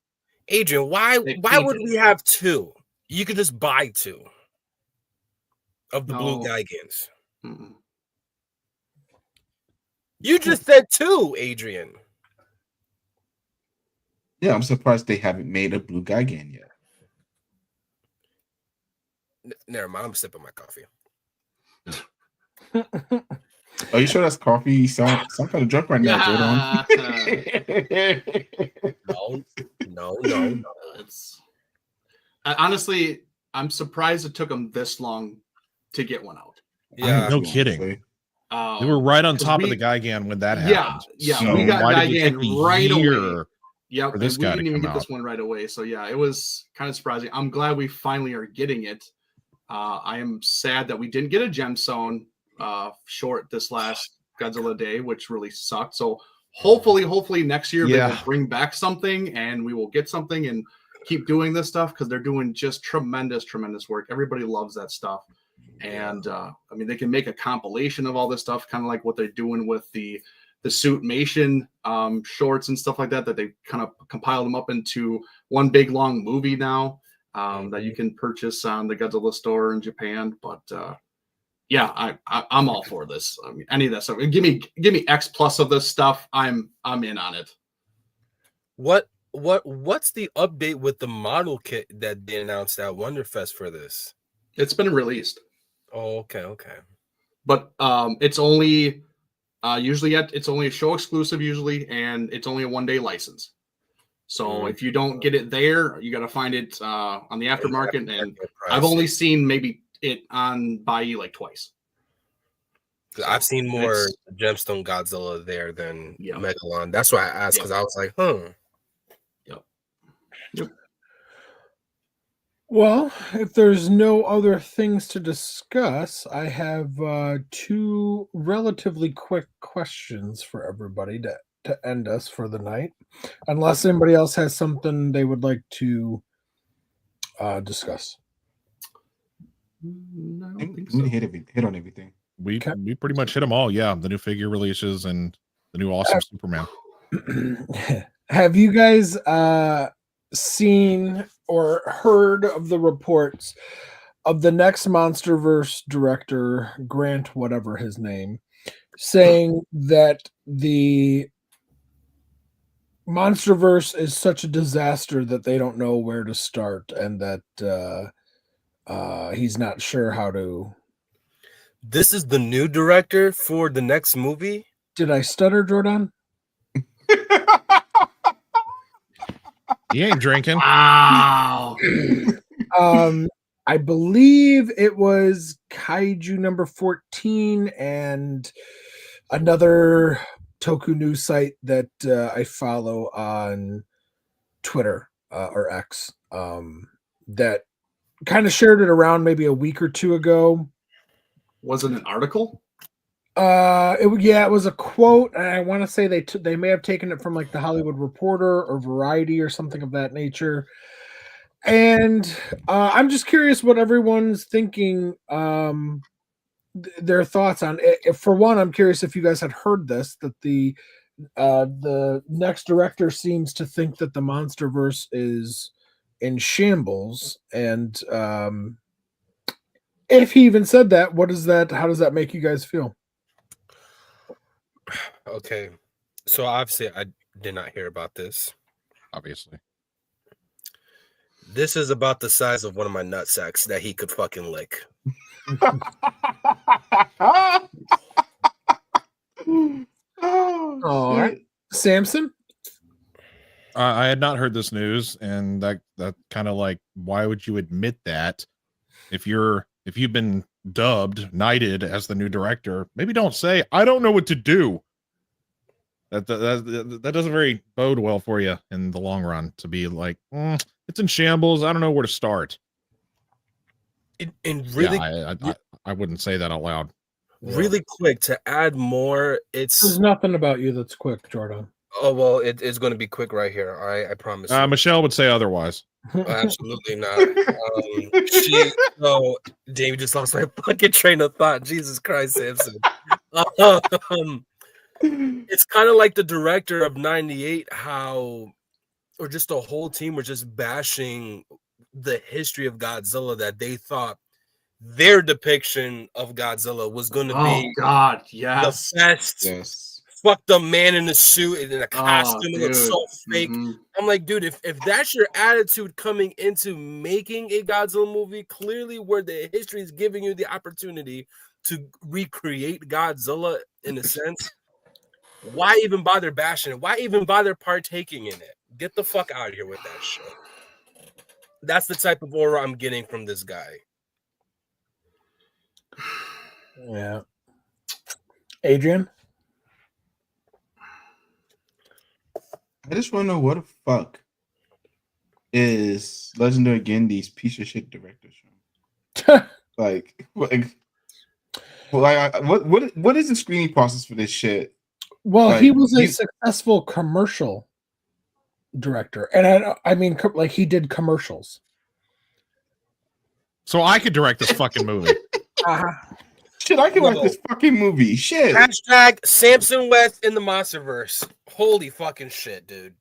S8: Adrian, why would we have two? You could just buy two of the blue Gigans.
S5: Mm-mm.
S8: You just said two, Adrian.
S6: Yeah, I'm surprised they haven't made a blue Gigan yet.
S8: Never mind. I'm sipping my coffee.
S6: Are you sure that's coffee? You sound some kind of drunk right now, Jordan.
S8: No.
S5: It's honestly, I'm surprised it took them this long to get one out.
S8: Yeah,
S7: no kidding. They were right on top of the Gigan when that happened.
S5: Yeah,
S7: so
S5: we got Gigan right away.
S7: Yeah,
S5: we didn't even get this one right away. So yeah, it was kind of surprising. I'm glad we finally are getting it. I am sad that we didn't get a Gemstone short this last Godzilla day, which really sucked. So hopefully next year they will bring back something and we will get something and keep doing this stuff because they're doing just tremendous work. Everybody loves that stuff. And I mean, they can make a compilation of all this stuff, kind of like what they're doing with the Suitmation shorts and stuff like that they kind of compile them up into one big long movie now that you can purchase on the Godzilla store in Japan. But yeah, I'm all for this. I mean, any of that stuff. Give me X plus of this stuff. I'm in on it.
S8: What's the update with the model kit that they announced at Wonderfest for this?
S5: It's been released.
S8: Oh, okay.
S5: But it's only Usually, it's only a show exclusive, usually, and it's only a 1-day license. So if you don't get it there, you got to find it on the aftermarket. And I've only seen maybe it on Buyee like twice.
S8: So I've seen more Gemstone Godzilla there than Megalon. That's why I asked, because I was like,
S5: Yep.
S4: Well, if there's no other things to discuss, I have 2 relatively quick questions for everybody to end us for the night, unless anybody else has something they would like to discuss.
S6: No, I think we hit on everything.
S7: We pretty much hit them all. Yeah, the new figure releases and the new awesome Superman.
S4: Have you guys seen or heard of the reports of the next MonsterVerse director, Grant, whatever his name, saying that the MonsterVerse is such a disaster that they don't know where to start, and that he's not sure how to.
S8: This is the new director for the next movie?
S4: Did I stutter, Jordan?
S7: He ain't drinking.
S5: Wow.
S4: I believe it was Kaiju number 14 and another Toku news site that I follow on Twitter or X that kind of shared it around maybe a week or 2 ago.
S5: Was it an article?
S4: It was a quote, and I want to say they may have taken it from like the Hollywood Reporter or Variety or something of that nature. And I'm just curious what everyone's thinking, their thoughts on it. For one, I'm curious if you guys had heard this, that the next director seems to think that the MonsterVerse is in shambles, and if he even said that, how does that make you guys feel?
S8: Okay, so obviously I did not hear about this.
S7: Obviously,
S8: this is about the size of one of my nutsacks that he could fucking lick.
S4: All right, Samson.
S7: I had not heard this news, and that kind of like, why would you admit that if you've been knighted as the new director? Maybe don't say I don't know what to do. That doesn't very bode well for you in the long run, to be like, it's in shambles, I don't know where to start.
S8: And really,
S7: I wouldn't say that out loud.
S8: Really quick to add more.
S4: There's nothing about you that's quick, Jordan.
S8: Oh well, it's going to be quick right here. All right, I promise.
S7: Michelle would say otherwise.
S8: Absolutely not. David just lost my fucking train of thought. Jesus Christ, Samson. It's kind of like the director of 98, or just the whole team were just bashing the history of Godzilla, that they thought their depiction of Godzilla was going to be the best.
S6: Yes.
S8: Fuck the man in the suit and in a costume. It looks so fake. I'm like, dude, if that's your attitude coming into making a Godzilla movie, clearly where the history is giving you the opportunity to recreate Godzilla in a sense, why even bother bashing it? Why even bother partaking in it? Get the fuck out of here with that shit. That's the type of aura I'm getting from this guy.
S4: Yeah. Adrian?
S6: I just want to know what the fuck is Legendary Gendy's piece of shit directors from? what is the screening process for this shit?
S4: Well, he was a successful commercial director, and I mean, like, he did commercials.
S7: So I could direct this fucking movie.
S6: Shit, I can direct this fucking movie. Shit.
S8: Hashtag Samson West in the MonsterVerse. Holy fucking shit, dude.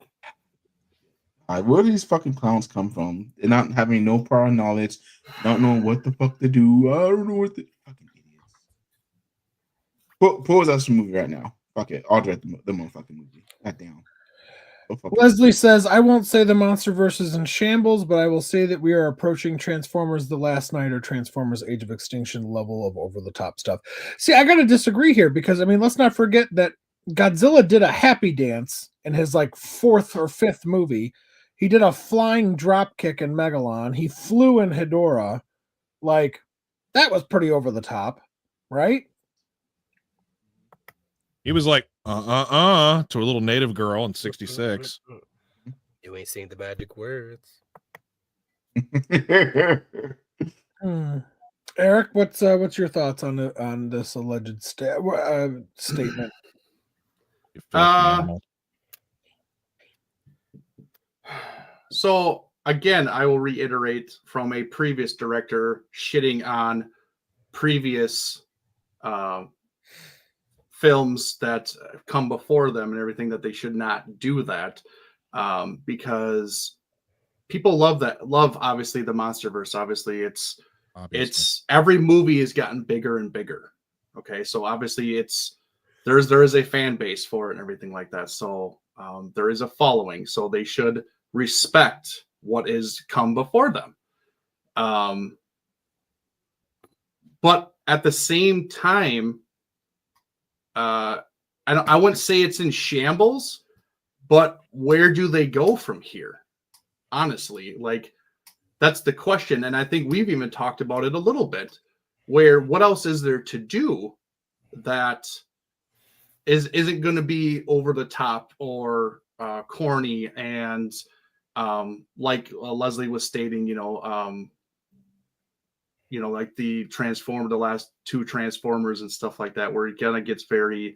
S6: Where do these fucking clowns come from? They're not having no prior knowledge, not knowing what the fuck to do. I don't know what the fucking idiots. Pause us the movie right now. Fuck it. I'll direct the motherfucking movie. God damn.
S4: Leslie says, I won't say the MonsterVerse is in shambles, but I will say that we are approaching Transformers The Last Night or Transformers Age of Extinction level of over-the-top stuff. See, I got to disagree here because, I mean, let's not forget that Godzilla did a happy dance in his, like, 4th or 5th movie. He did a flying drop kick in Megalon. He flew in Hedorah. Like, that was pretty over-the-top, right?
S7: He was like, to a little native girl in 66.
S8: You ain't saying the magic words.
S4: Eric, what's your thoughts on this alleged statement?
S5: So again, I will reiterate from a previous director shitting on previous films that come before them and everything, that they should not do that, because people love obviously the MonsterVerse. Obviously it's every movie has gotten bigger and bigger. Okay, so obviously there is a fan base for it and everything like that. So there is a following. So they should respect what is come before them. But at the same time, I wouldn't say it's in shambles, but where do they go from here? Honestly, like, that's the question. And I think we've even talked about it a little bit, where what else is there to do that isn't going to be over the top or corny and like Leslie was stating, like the last 2 Transformers and stuff like that, where it kind of gets very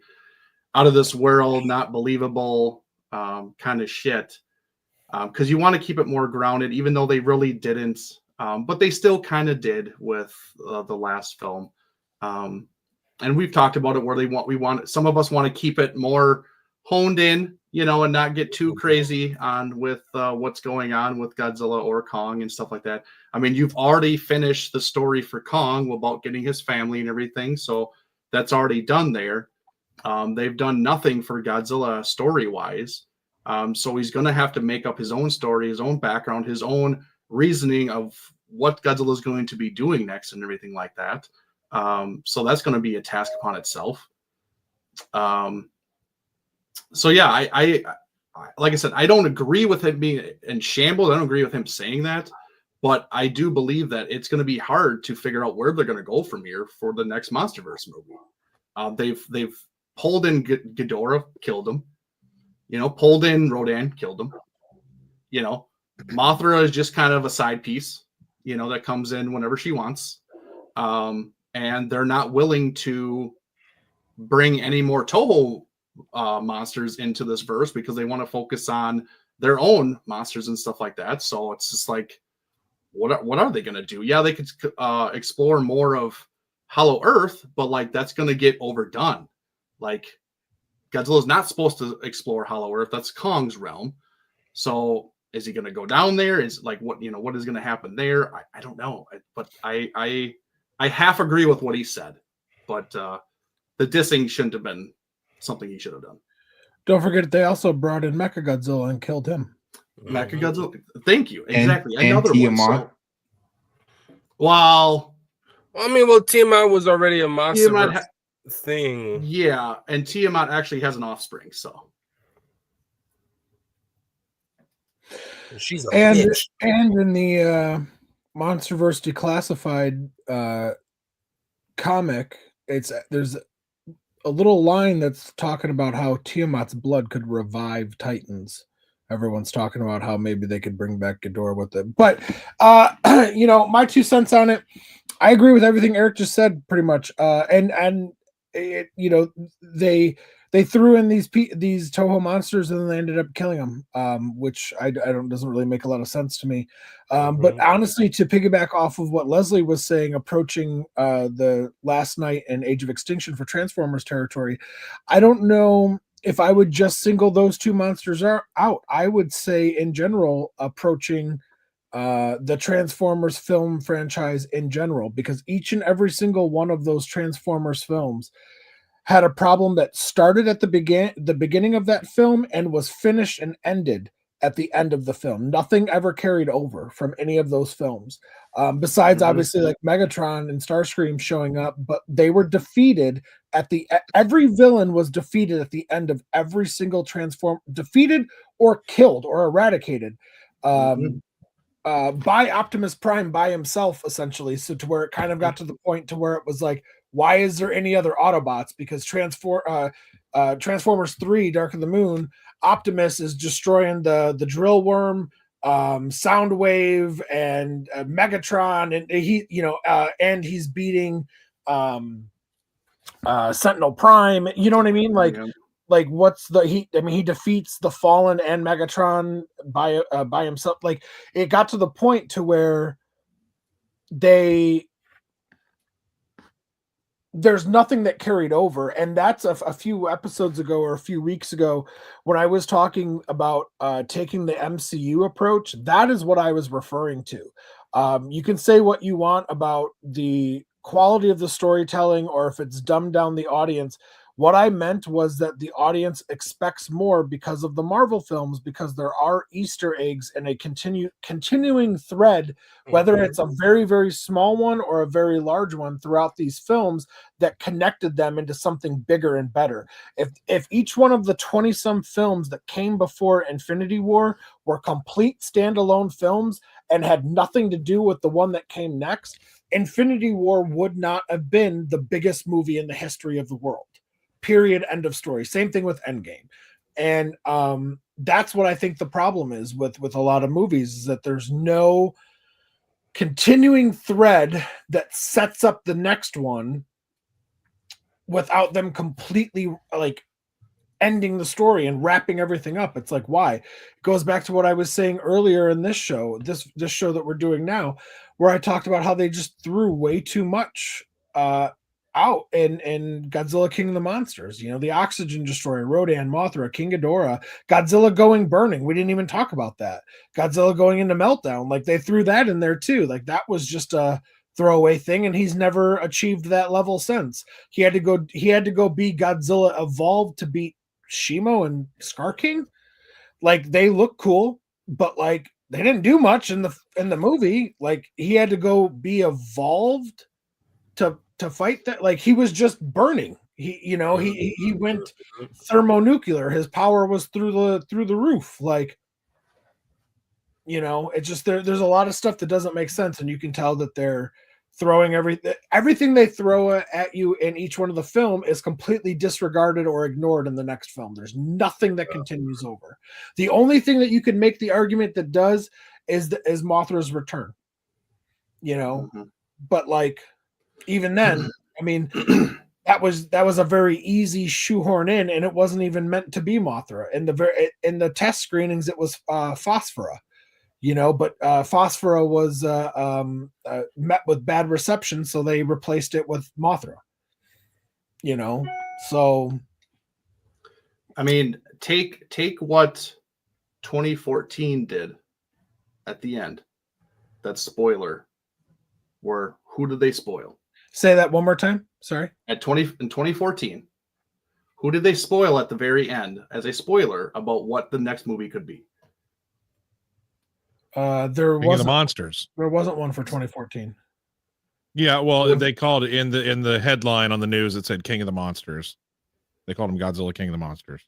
S5: out of this world, not believable kind of shit. Because you want to keep it more grounded, even though they really didn't. But they still kind of did with the last film. And we've talked about it where some of us want to keep it more honed in, and not get too crazy on with what's going on with Godzilla or Kong and stuff like that. I mean, you've already finished the story for Kong about getting his family and everything. So that's already done there. They've done nothing for Godzilla story-wise. So he's going to have to make up his own story, his own background, his own reasoning of what Godzilla is going to be doing next and everything like that. So that's going to be a task upon itself. So yeah, I like I said, I don't agree with him being in shambles. I don't agree with him saying that, but I do believe that it's going to be hard to figure out where they're going to go from here for the next MonsterVerse movie. They've pulled in Ghidorah, killed him. Pulled in Rodan, killed him. Mothra is just kind of a side piece, that comes in whenever she wants. And they're not willing to bring any more Toho monsters into this verse because they want to focus on their own monsters and stuff like that. So it's just like, what are they going to do? Yeah, they could explore more of Hollow Earth, but like that's going to get overdone. Like, Godzilla's not supposed to explore Hollow Earth. That's Kong's realm. So is he going to go down there? Is like what is going to happen there? I don't know. But I half agree with what he said. But the dissing shouldn't have been something he should have done.
S4: Don't forget they also brought in Mechagodzilla and killed him.
S5: Mechagodzilla. Thank you. Exactly.
S6: And
S5: Another one. So,
S8: Tiamat was already a monster thing.
S5: Yeah, and Tiamat actually has an offspring, so
S8: she's a
S4: bitch. And in the MonsterVerse Declassified comic, there's a little line that's talking about how Tiamat's blood could revive Titans. Everyone's talking about how maybe they could bring back Ghidorah with it. But my 2 cents on it, I agree with everything Eric just said pretty much. They threw in these Toho monsters and then they ended up killing them, which doesn't really make a lot of sense to me. But honestly, to piggyback off of what Leslie was saying, approaching the Last Night and Age of Extinction for Transformers territory, I don't know if I would just single those 2 monsters out. I would say in general approaching the Transformers film franchise in general, because each and every single one of those Transformers films had a problem that started at the beginning of that film and was finished and ended at the end of the film. Nothing ever carried over from any of those films, besides obviously like Megatron and Starscream showing up. But they were defeated every villain was defeated at the end of every single defeated or killed or eradicated by Optimus Prime by himself, essentially. So to where it kind of got to the point to where it was like, why is there any other Autobots? Because Transformers 3, Dark of the Moon, Optimus is destroying the drill worm, Soundwave, and Megatron, and and he's beating Sentinel Prime. You know what I mean? Like what's he defeats the Fallen and Megatron by himself. Like, it got to the point to where there's nothing that carried over. And that's a few episodes ago or a few weeks ago when I was talking about taking the MCU approach. That is what I was referring to. You can say what you want about the quality of the storytelling or if it's dumbed down the audience. What I meant was that the audience expects more because of the Marvel films, because there are Easter eggs and a continuing thread, whether it's a very, very small one or a very large one throughout these films that connected them into something bigger and better. If each one of the 20-some films that came before Infinity War were complete standalone films and had nothing to do with the one that came next, Infinity War would not have been the biggest movie in the history of the world. Period. End of story. Same thing with Endgame. And that's what I think the problem is with a lot of movies, is that there's no continuing thread that sets up the next one without them completely like ending the story and wrapping everything up. It's like, why? It goes back to what I was saying earlier in this show, this show that we're doing now, where I talked about how they just threw way too much out in Godzilla King of the Monsters. The Oxygen Destroyer, Rodan, Mothra, King Ghidorah, Godzilla going burning. We didn't even talk about that. Godzilla going into meltdown. Like, they threw that in there too. Like, that was just a throwaway thing, and he's never achieved that level since. He had to go be Godzilla evolved to beat Shimo and Scar King. Like, they look cool, but like they didn't do much in the movie. Like, he had to go be evolved to fight that. Like, he was just burning. He went thermonuclear. His power was through the roof. Like, it's just there's a lot of stuff that doesn't make sense, and you can tell that they're throwing everything they throw at you in each one of the film is completely disregarded or ignored in the next film. There's nothing that continues over. The only thing that you can make the argument that does is Mothra's return. But like, even then, I mean, that was a very easy shoehorn in, and it wasn't even meant to be Mothra. In the test screenings, it was Phosphora, but Phosphora was met with bad reception, so they replaced it with Mothra. So
S5: I mean, take what 2014 did at the end. That spoiler. Who did they spoil?
S4: Say that one more time. Sorry.
S5: In 2014, who did they spoil at the very end as a spoiler about what the next movie could be?
S4: There
S7: King of the
S4: wasn't
S7: Monsters.
S4: There wasn't one for 2014.
S7: Yeah, well, they called it in the headline on the news. It said King of the Monsters. They called him Godzilla King of the Monsters.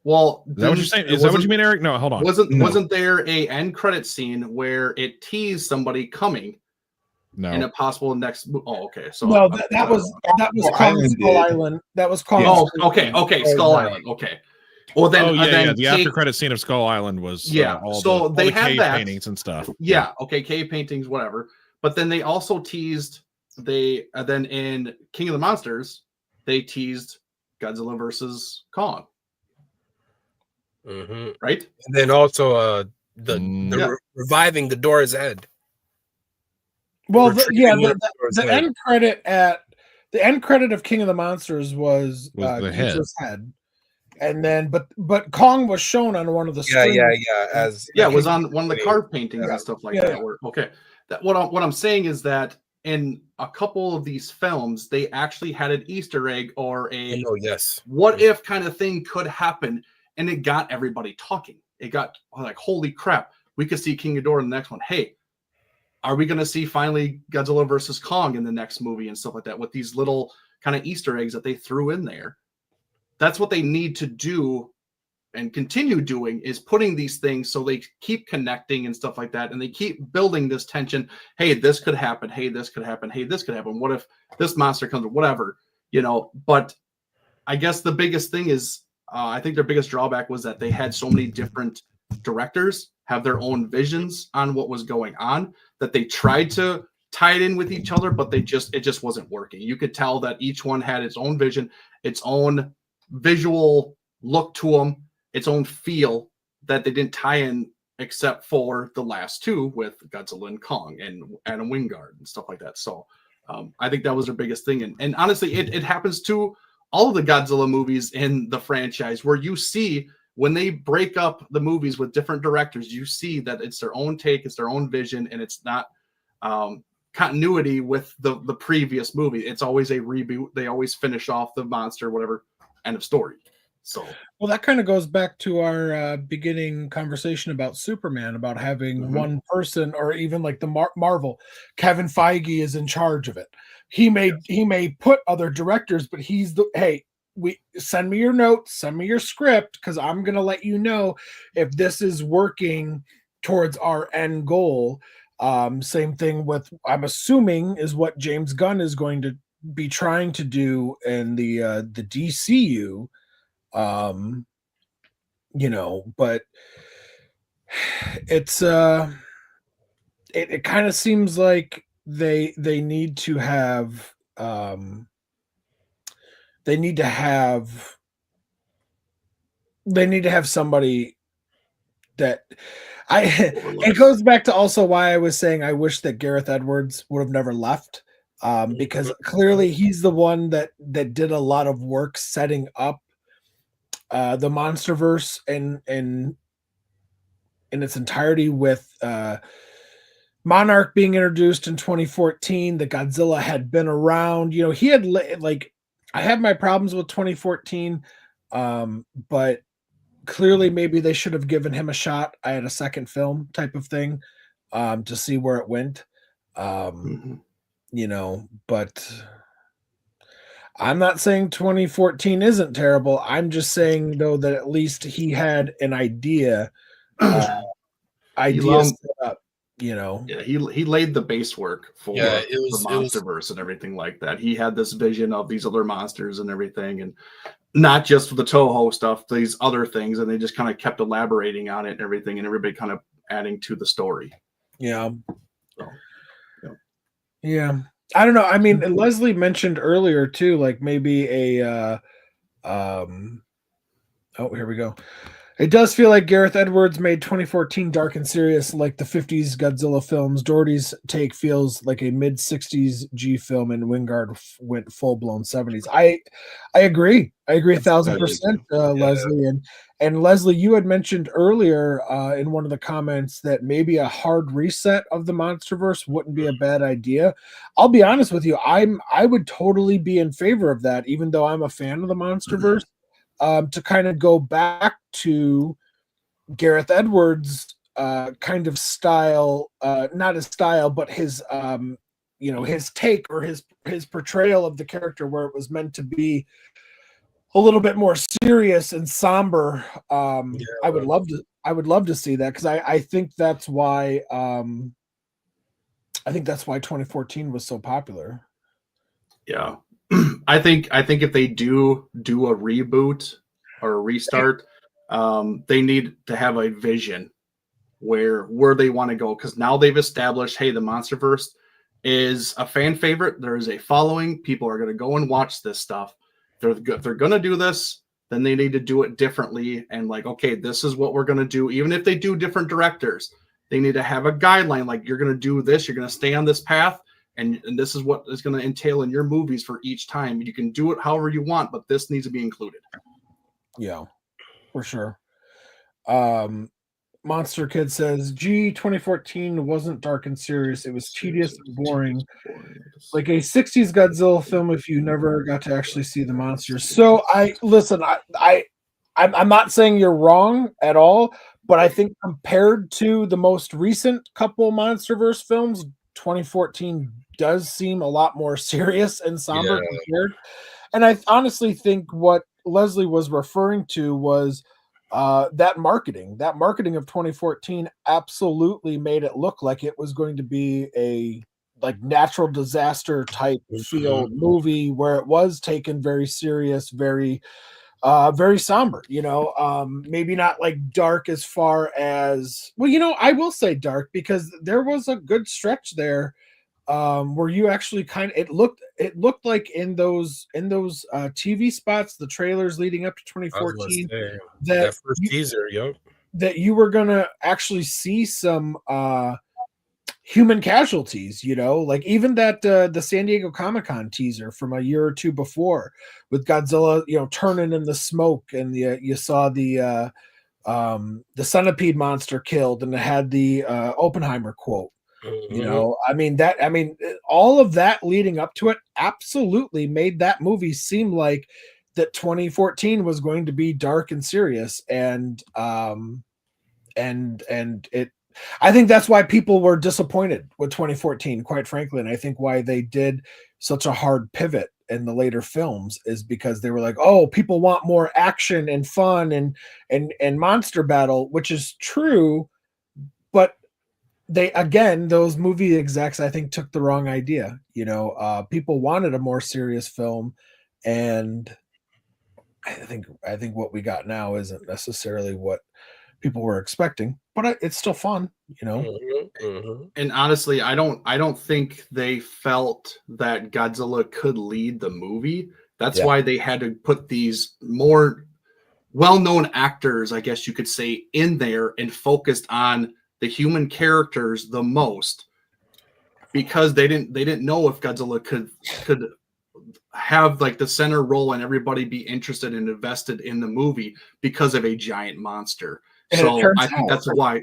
S5: Well,
S7: is that what you're saying? Is that what you mean, Eric? No, hold on.
S5: Wasn't there a end credit scene where it teased somebody coming?
S7: No.
S5: In a possible next. Oh, okay. So
S4: no, that was Kong Skull Island. That was Kong.
S5: Oh, okay. Skull Island. Okay. Well, then,
S7: the after credit scene of Skull Island was
S5: they have
S7: cave
S5: that
S7: paintings and stuff.
S5: Yeah. Okay, cave paintings, whatever. But then they also teased then in King of the Monsters they teased Godzilla versus Kong.
S8: Mm-hmm.
S5: Right.
S8: And then also reviving the Dora's head.
S4: Well, the end credit of King of the Monsters was
S7: the
S4: head, and then but Kong was shown on one of the screens.
S5: It was on one of the carved paintings and stuff like that. Okay, what I'm saying is that in a couple of these films, they actually had an Easter egg or a
S8: yes,
S5: what if kind of thing could happen, and it got everybody talking. It got like, holy crap, we could see King Ghidorah in the next one. Hey, are we going to see finally Godzilla versus Kong in the next movie and stuff like that with these little kind of Easter eggs that they threw in there? That's what they need to do and continue doing, is putting these things so they keep connecting and stuff like that. And they keep building this tension. Hey, this could happen. Hey, this could happen. Hey, this could happen. What if this monster comes or whatever, but I guess the biggest thing is, I think their biggest drawback was that they had so many different directors have their own visions on what was going on, that they tried to tie it in with each other, but it just wasn't working. You could tell that each one had its own vision, its own visual look to them, its own feel, that they didn't tie in except for the last two with Godzilla and Kong and Adam Wingard and stuff like that. So I think that was their biggest thing. And honestly, it happens to all of the Godzilla movies in the franchise, where you see when they break up the movies with different directors, you see that it's their own take, it's their own vision, and it's not continuity with the previous movie. It's always a reboot. They always finish off the monster, whatever, end of story. So,
S4: well, that kind of goes back to our beginning conversation about Superman, about having one person, or even like the Marvel. Kevin Feige is in charge of it. He may put other directors, but he's send me your notes, send me your script, because I'm gonna let you know if this is working towards our end goal. Same thing with, I'm assuming, is what James Gunn is going to be trying to do in the DCU. But it's it kind of seems like they need to have somebody that it goes back to also why I was saying I wish that Gareth Edwards would have never left, because clearly he's the one that did a lot of work setting up the monsterverse in its entirety, with Monarch being introduced in 2014. The Godzilla had been around. He had I have my problems with 2014, but clearly maybe they should have given him a shot. I had a second film type of thing to see where it went. But I'm not saying 2014 isn't terrible. I'm just saying, though, that at least he had an idea set up,
S5: Yeah, he laid the base work for the MonsterVerse and everything like that. He had this vision of these other monsters and everything, and not just the Toho stuff, these other things, and they just kind of kept elaborating on it and everything, and everybody kind of adding to the story.
S4: Yeah.
S5: So,
S4: yeah. I don't know. I mean, Leslie mentioned earlier too, like maybe a oh, here we go. It does feel like Gareth Edwards made 2014 dark and serious, like the 50s Godzilla films. Doherty's take feels like a mid-60s G film, and Wingard went full-blown 70s. I agree. I agree 1,000%, Leslie. And Leslie, you had mentioned earlier in one of the comments that maybe a hard reset of the MonsterVerse wouldn't be a bad idea. I'll be honest with you. I would totally be in favor of that, even though I'm a fan of the MonsterVerse. To kind of go back to Gareth Edwards' kind of style, not his style, but his his take or his portrayal of the character, where it was meant to be a little bit more serious and somber. I would love to see that, because I think that's why 2014 was so popular.
S5: Yeah. I think if they do a reboot or a restart, they need to have a vision where they want to go, because now they've established, hey, the MonsterVerse is a fan favorite. There is a following. People are going to go and watch this stuff. If they're going to do this, then they need to do it differently. And like, okay, this is what we're going to do. Even if they do different directors, they need to have a guideline. Like, you're going to do this. You're going to stay on this path. And this is what is going to entail in your movies for each time. You can do it however you want, but this needs to be included.
S4: Yeah, for sure. Monster Kid says, "Gee, 2014 wasn't dark and serious. It was tedious and boring, like a 60s Godzilla film. If you never got to actually see the monsters." So I listen. I'm not saying you're wrong at all, but I think compared to the most recent couple MonsterVerse films, 2014 does seem a lot more serious and somber
S8: Yeah.
S4: compared. And I honestly think what Leslie was referring to was that marketing of 2014 absolutely made it look like it was going to be a like natural disaster type feel movie where it was taken very serious, very somber, maybe not like dark as far as, well, I will say dark because there was a good stretch there where you actually it looked like in those TV spots, the trailers leading up to
S8: I was about to
S4: 2014,
S8: say,
S4: that
S8: that first teaser, yo.
S4: that you were gonna actually see some human casualties, like even that the San Diego Comic-Con teaser from a year or two before with Godzilla, turning in the smoke, and you saw the centipede monster killed, and it had the Oppenheimer quote. All of that leading up to it absolutely made that movie seem like that 2014 was going to be dark and serious, and it, I think that's why people were disappointed with 2014, quite frankly. And I think why they did such a hard pivot in the later films is because they were like, oh, people want more action and fun and monster battle, which is true. But those movie execs, I think, took the wrong idea. People wanted a more serious film, and I think what we got now isn't necessarily what people were expecting, but it's still fun.
S5: And honestly, I don't think they felt that Godzilla could lead the movie. That's why they had to put these more well-known actors, I guess you could say, in there and focused on the human characters the most, because they didn't know if Godzilla could have like the center role and everybody be interested and invested in the movie because of a giant monster.
S4: And
S5: so I think that's why,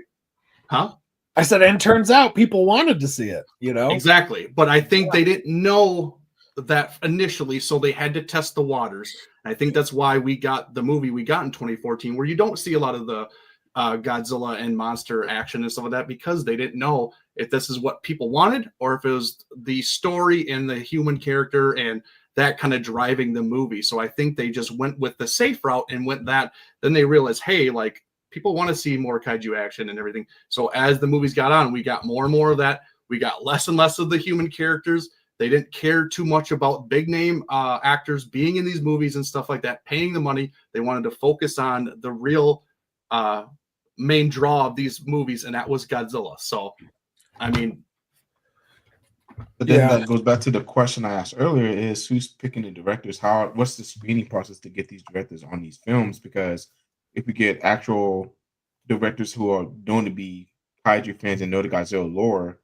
S5: huh?
S4: I said, and turns out people wanted to see it,
S5: Exactly. But I think they didn't know that initially, so they had to test the waters. And I think that's why we got the movie we got in 2014, where you don't see a lot of the Godzilla and monster action and stuff like that, because they didn't know if this is what people wanted or if it was the story and the human character and that kind of driving the movie. So I think they just went with the safe route and went that. Then they realized, hey, like, people want to see more kaiju action and everything. So as the movies got on, we got more and more of that. We got less and less of the human characters. They didn't care too much about big name actors being in these movies and stuff like that, paying the money. They wanted to focus on the real main draw of these movies, and that was Godzilla. So, I mean,
S6: but then that goes back to the question I asked earlier: is who's picking the directors? What's the screening process to get these directors on these films? Because if we get actual directors who are known to be kaiju fans and know the Godzilla lore,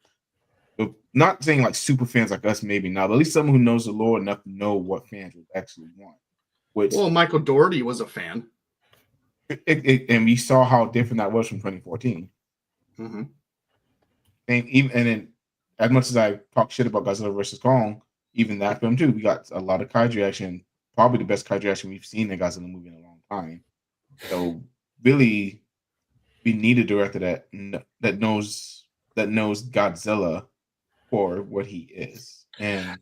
S6: not saying like super fans like us, maybe not, but at least someone who knows the lore enough to know what fans would actually want.
S5: Well, Michael Dougherty was a fan.
S6: And we saw how different that was from 2014.
S5: Mm-hmm.
S6: And then, as much as I talk shit about Godzilla versus Kong, even that film too, we got a lot of kaiju action. Probably the best kaiju action we've seen in a Godzilla movie in a long time. So really, we need a director that knows Godzilla for what he is, and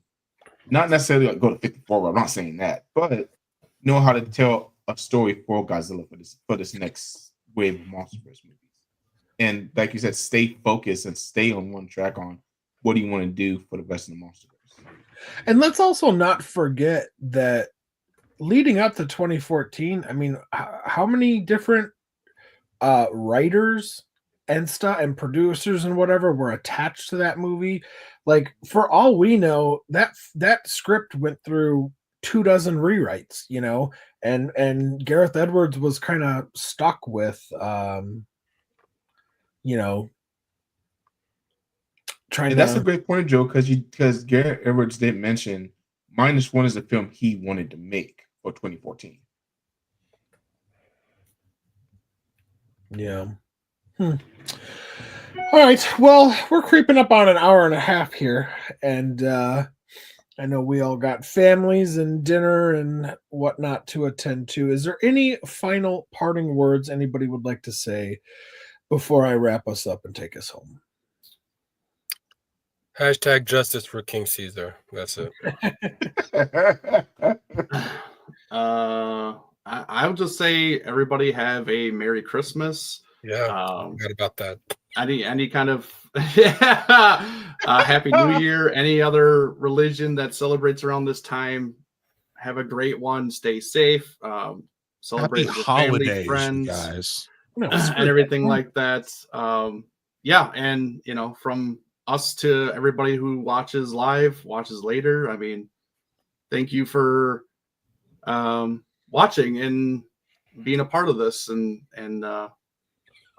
S6: not necessarily like go to 54. I'm not saying that, but know how to tell a story for Godzilla for this next wave of MonsterVerse movies. And like you said, stay focused and stay on one track on what do you want to do for the rest of the MonsterVerse.
S4: And let's also not forget that leading up to 2014, I mean, how many different writers and stuff and producers and whatever were attached to that movie? Like, for all we know, that script went through 24 rewrites, and Gareth Edwards was kind of stuck with trying
S6: and that's a great point, Joe, because Gareth Edwards didn't mention -1 is the film he wanted to make for 2014.
S4: Yeah. All right. Well, we're creeping up on an hour and a half here, and I know we all got families and dinner and whatnot to attend to. Is there any final parting words anybody would like to say before I wrap us up and take us home?
S8: Hashtag justice for King Caesar. That's it.
S5: I would just say everybody have a Merry Christmas.
S8: Yeah, forgot about that.
S5: Any kind of Happy New Year. Any other religion that celebrates around this time, have a great one. Stay safe. Celebrate
S7: Happy
S5: with
S7: holidays,
S5: family, friends,
S7: guys.
S5: and everything like that. Yeah, and from us to everybody who watches live, watches later. I mean, thank you for watching and being a part of this, and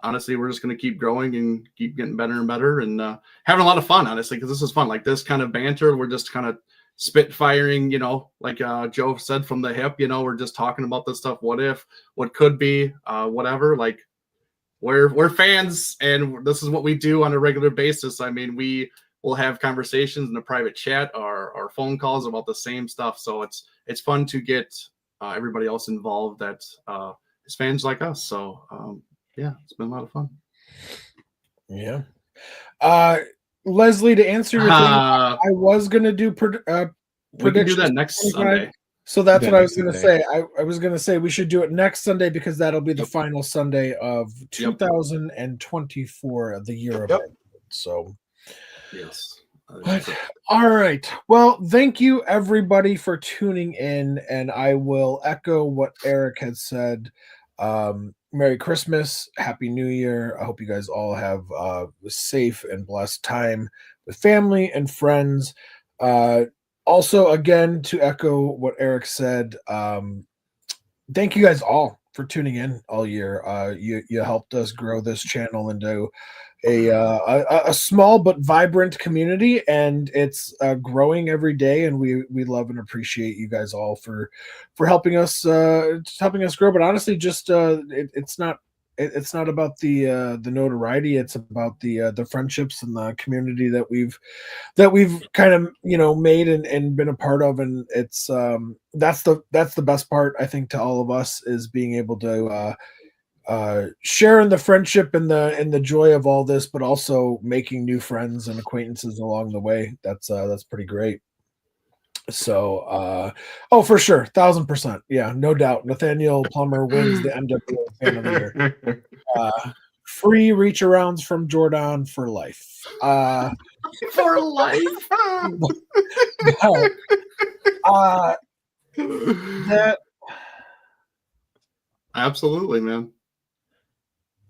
S5: honestly, we're just going to keep growing and keep getting better and better, and having a lot of fun, honestly, because this is fun. Like this kind of banter, we're just kind of spitfiring, like Joe said, from the hip. We're just talking about this stuff. What if? What could be? Whatever. Like we're fans, and this is what we do on a regular basis. I mean, we will have conversations in a private chat or phone calls about the same stuff. So it's fun to get everybody else involved that is fans like us. So yeah, it's been a lot of fun.
S4: Yeah. Leslie, to answer your thing, I was going to do predictions.
S5: We can do that next Sunday.
S4: So that's what I was going to say. I was going to say we should do it next Sunday because that'll be the final Sunday of 2024, the year of it. So,
S5: yes.
S4: All right. Well, thank you everybody for tuning in, and I will echo what Eric had said. Merry Christmas, Happy New Year. I hope you guys all have a safe and blessed time with family and friends. Also, again, to echo what Eric said, thank you guys all for tuning in all year. You helped us grow this channel into a small but vibrant community, and it's growing every day, and we love and appreciate you guys all for helping us grow. But honestly, just it's not about the notoriety. It's about the friendships and the community that we've kind of made and been a part of, and it's that's the best part, I think, to all of us, is being able to sharing the friendship and the joy of all this, but also making new friends and acquaintances along the way. That's pretty great. So, for sure, 1000%, yeah, no doubt. Nathaniel Plummer wins the MWA Fan of the Year. Free reach arounds from Jordan for life.
S5: For life.
S4: That
S5: absolutely, man.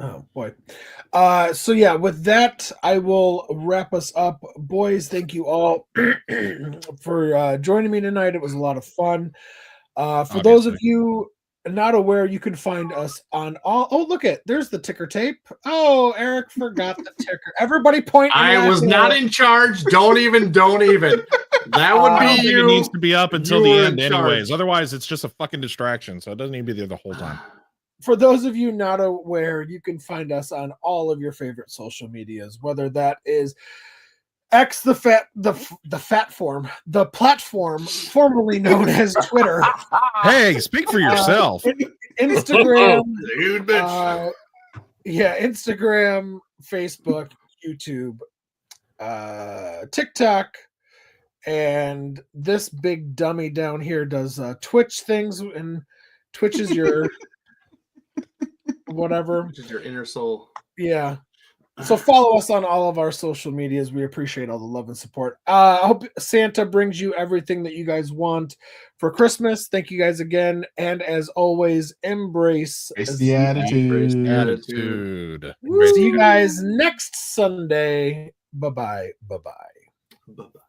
S4: Oh boy. So yeah, with that, I will wrap us up. Boys, thank you all for joining me tonight. It was a lot of fun. For those of you not aware, you can find us on all. Oh, look there's the ticker tape. Oh, Eric forgot the ticker. Everybody point.
S5: I was not in charge. Don't even. That would be you.
S7: It needs to be up until the end anyways. Otherwise, it's just a fucking distraction. So it doesn't need to be there the whole time.
S4: For those of you not aware, you can find us on all of your favorite social medias, whether that is X, the platform formerly known as Twitter.
S7: Hey, speak for yourself.
S4: Instagram,
S5: dude, bitch.
S4: Instagram, Facebook, YouTube, TikTok, and this big dummy down here does Twitch things, and Twitch is your whatever,
S5: which is your inner soul.
S4: Yeah. So follow us on all of our social medias. We appreciate all the love and support. I hope Santa brings you everything that you guys want for Christmas. Thank you guys again. And as always, embrace
S6: the attitude.
S4: See you guys next Sunday. Bye-bye. Bye-bye.
S5: Bye-bye.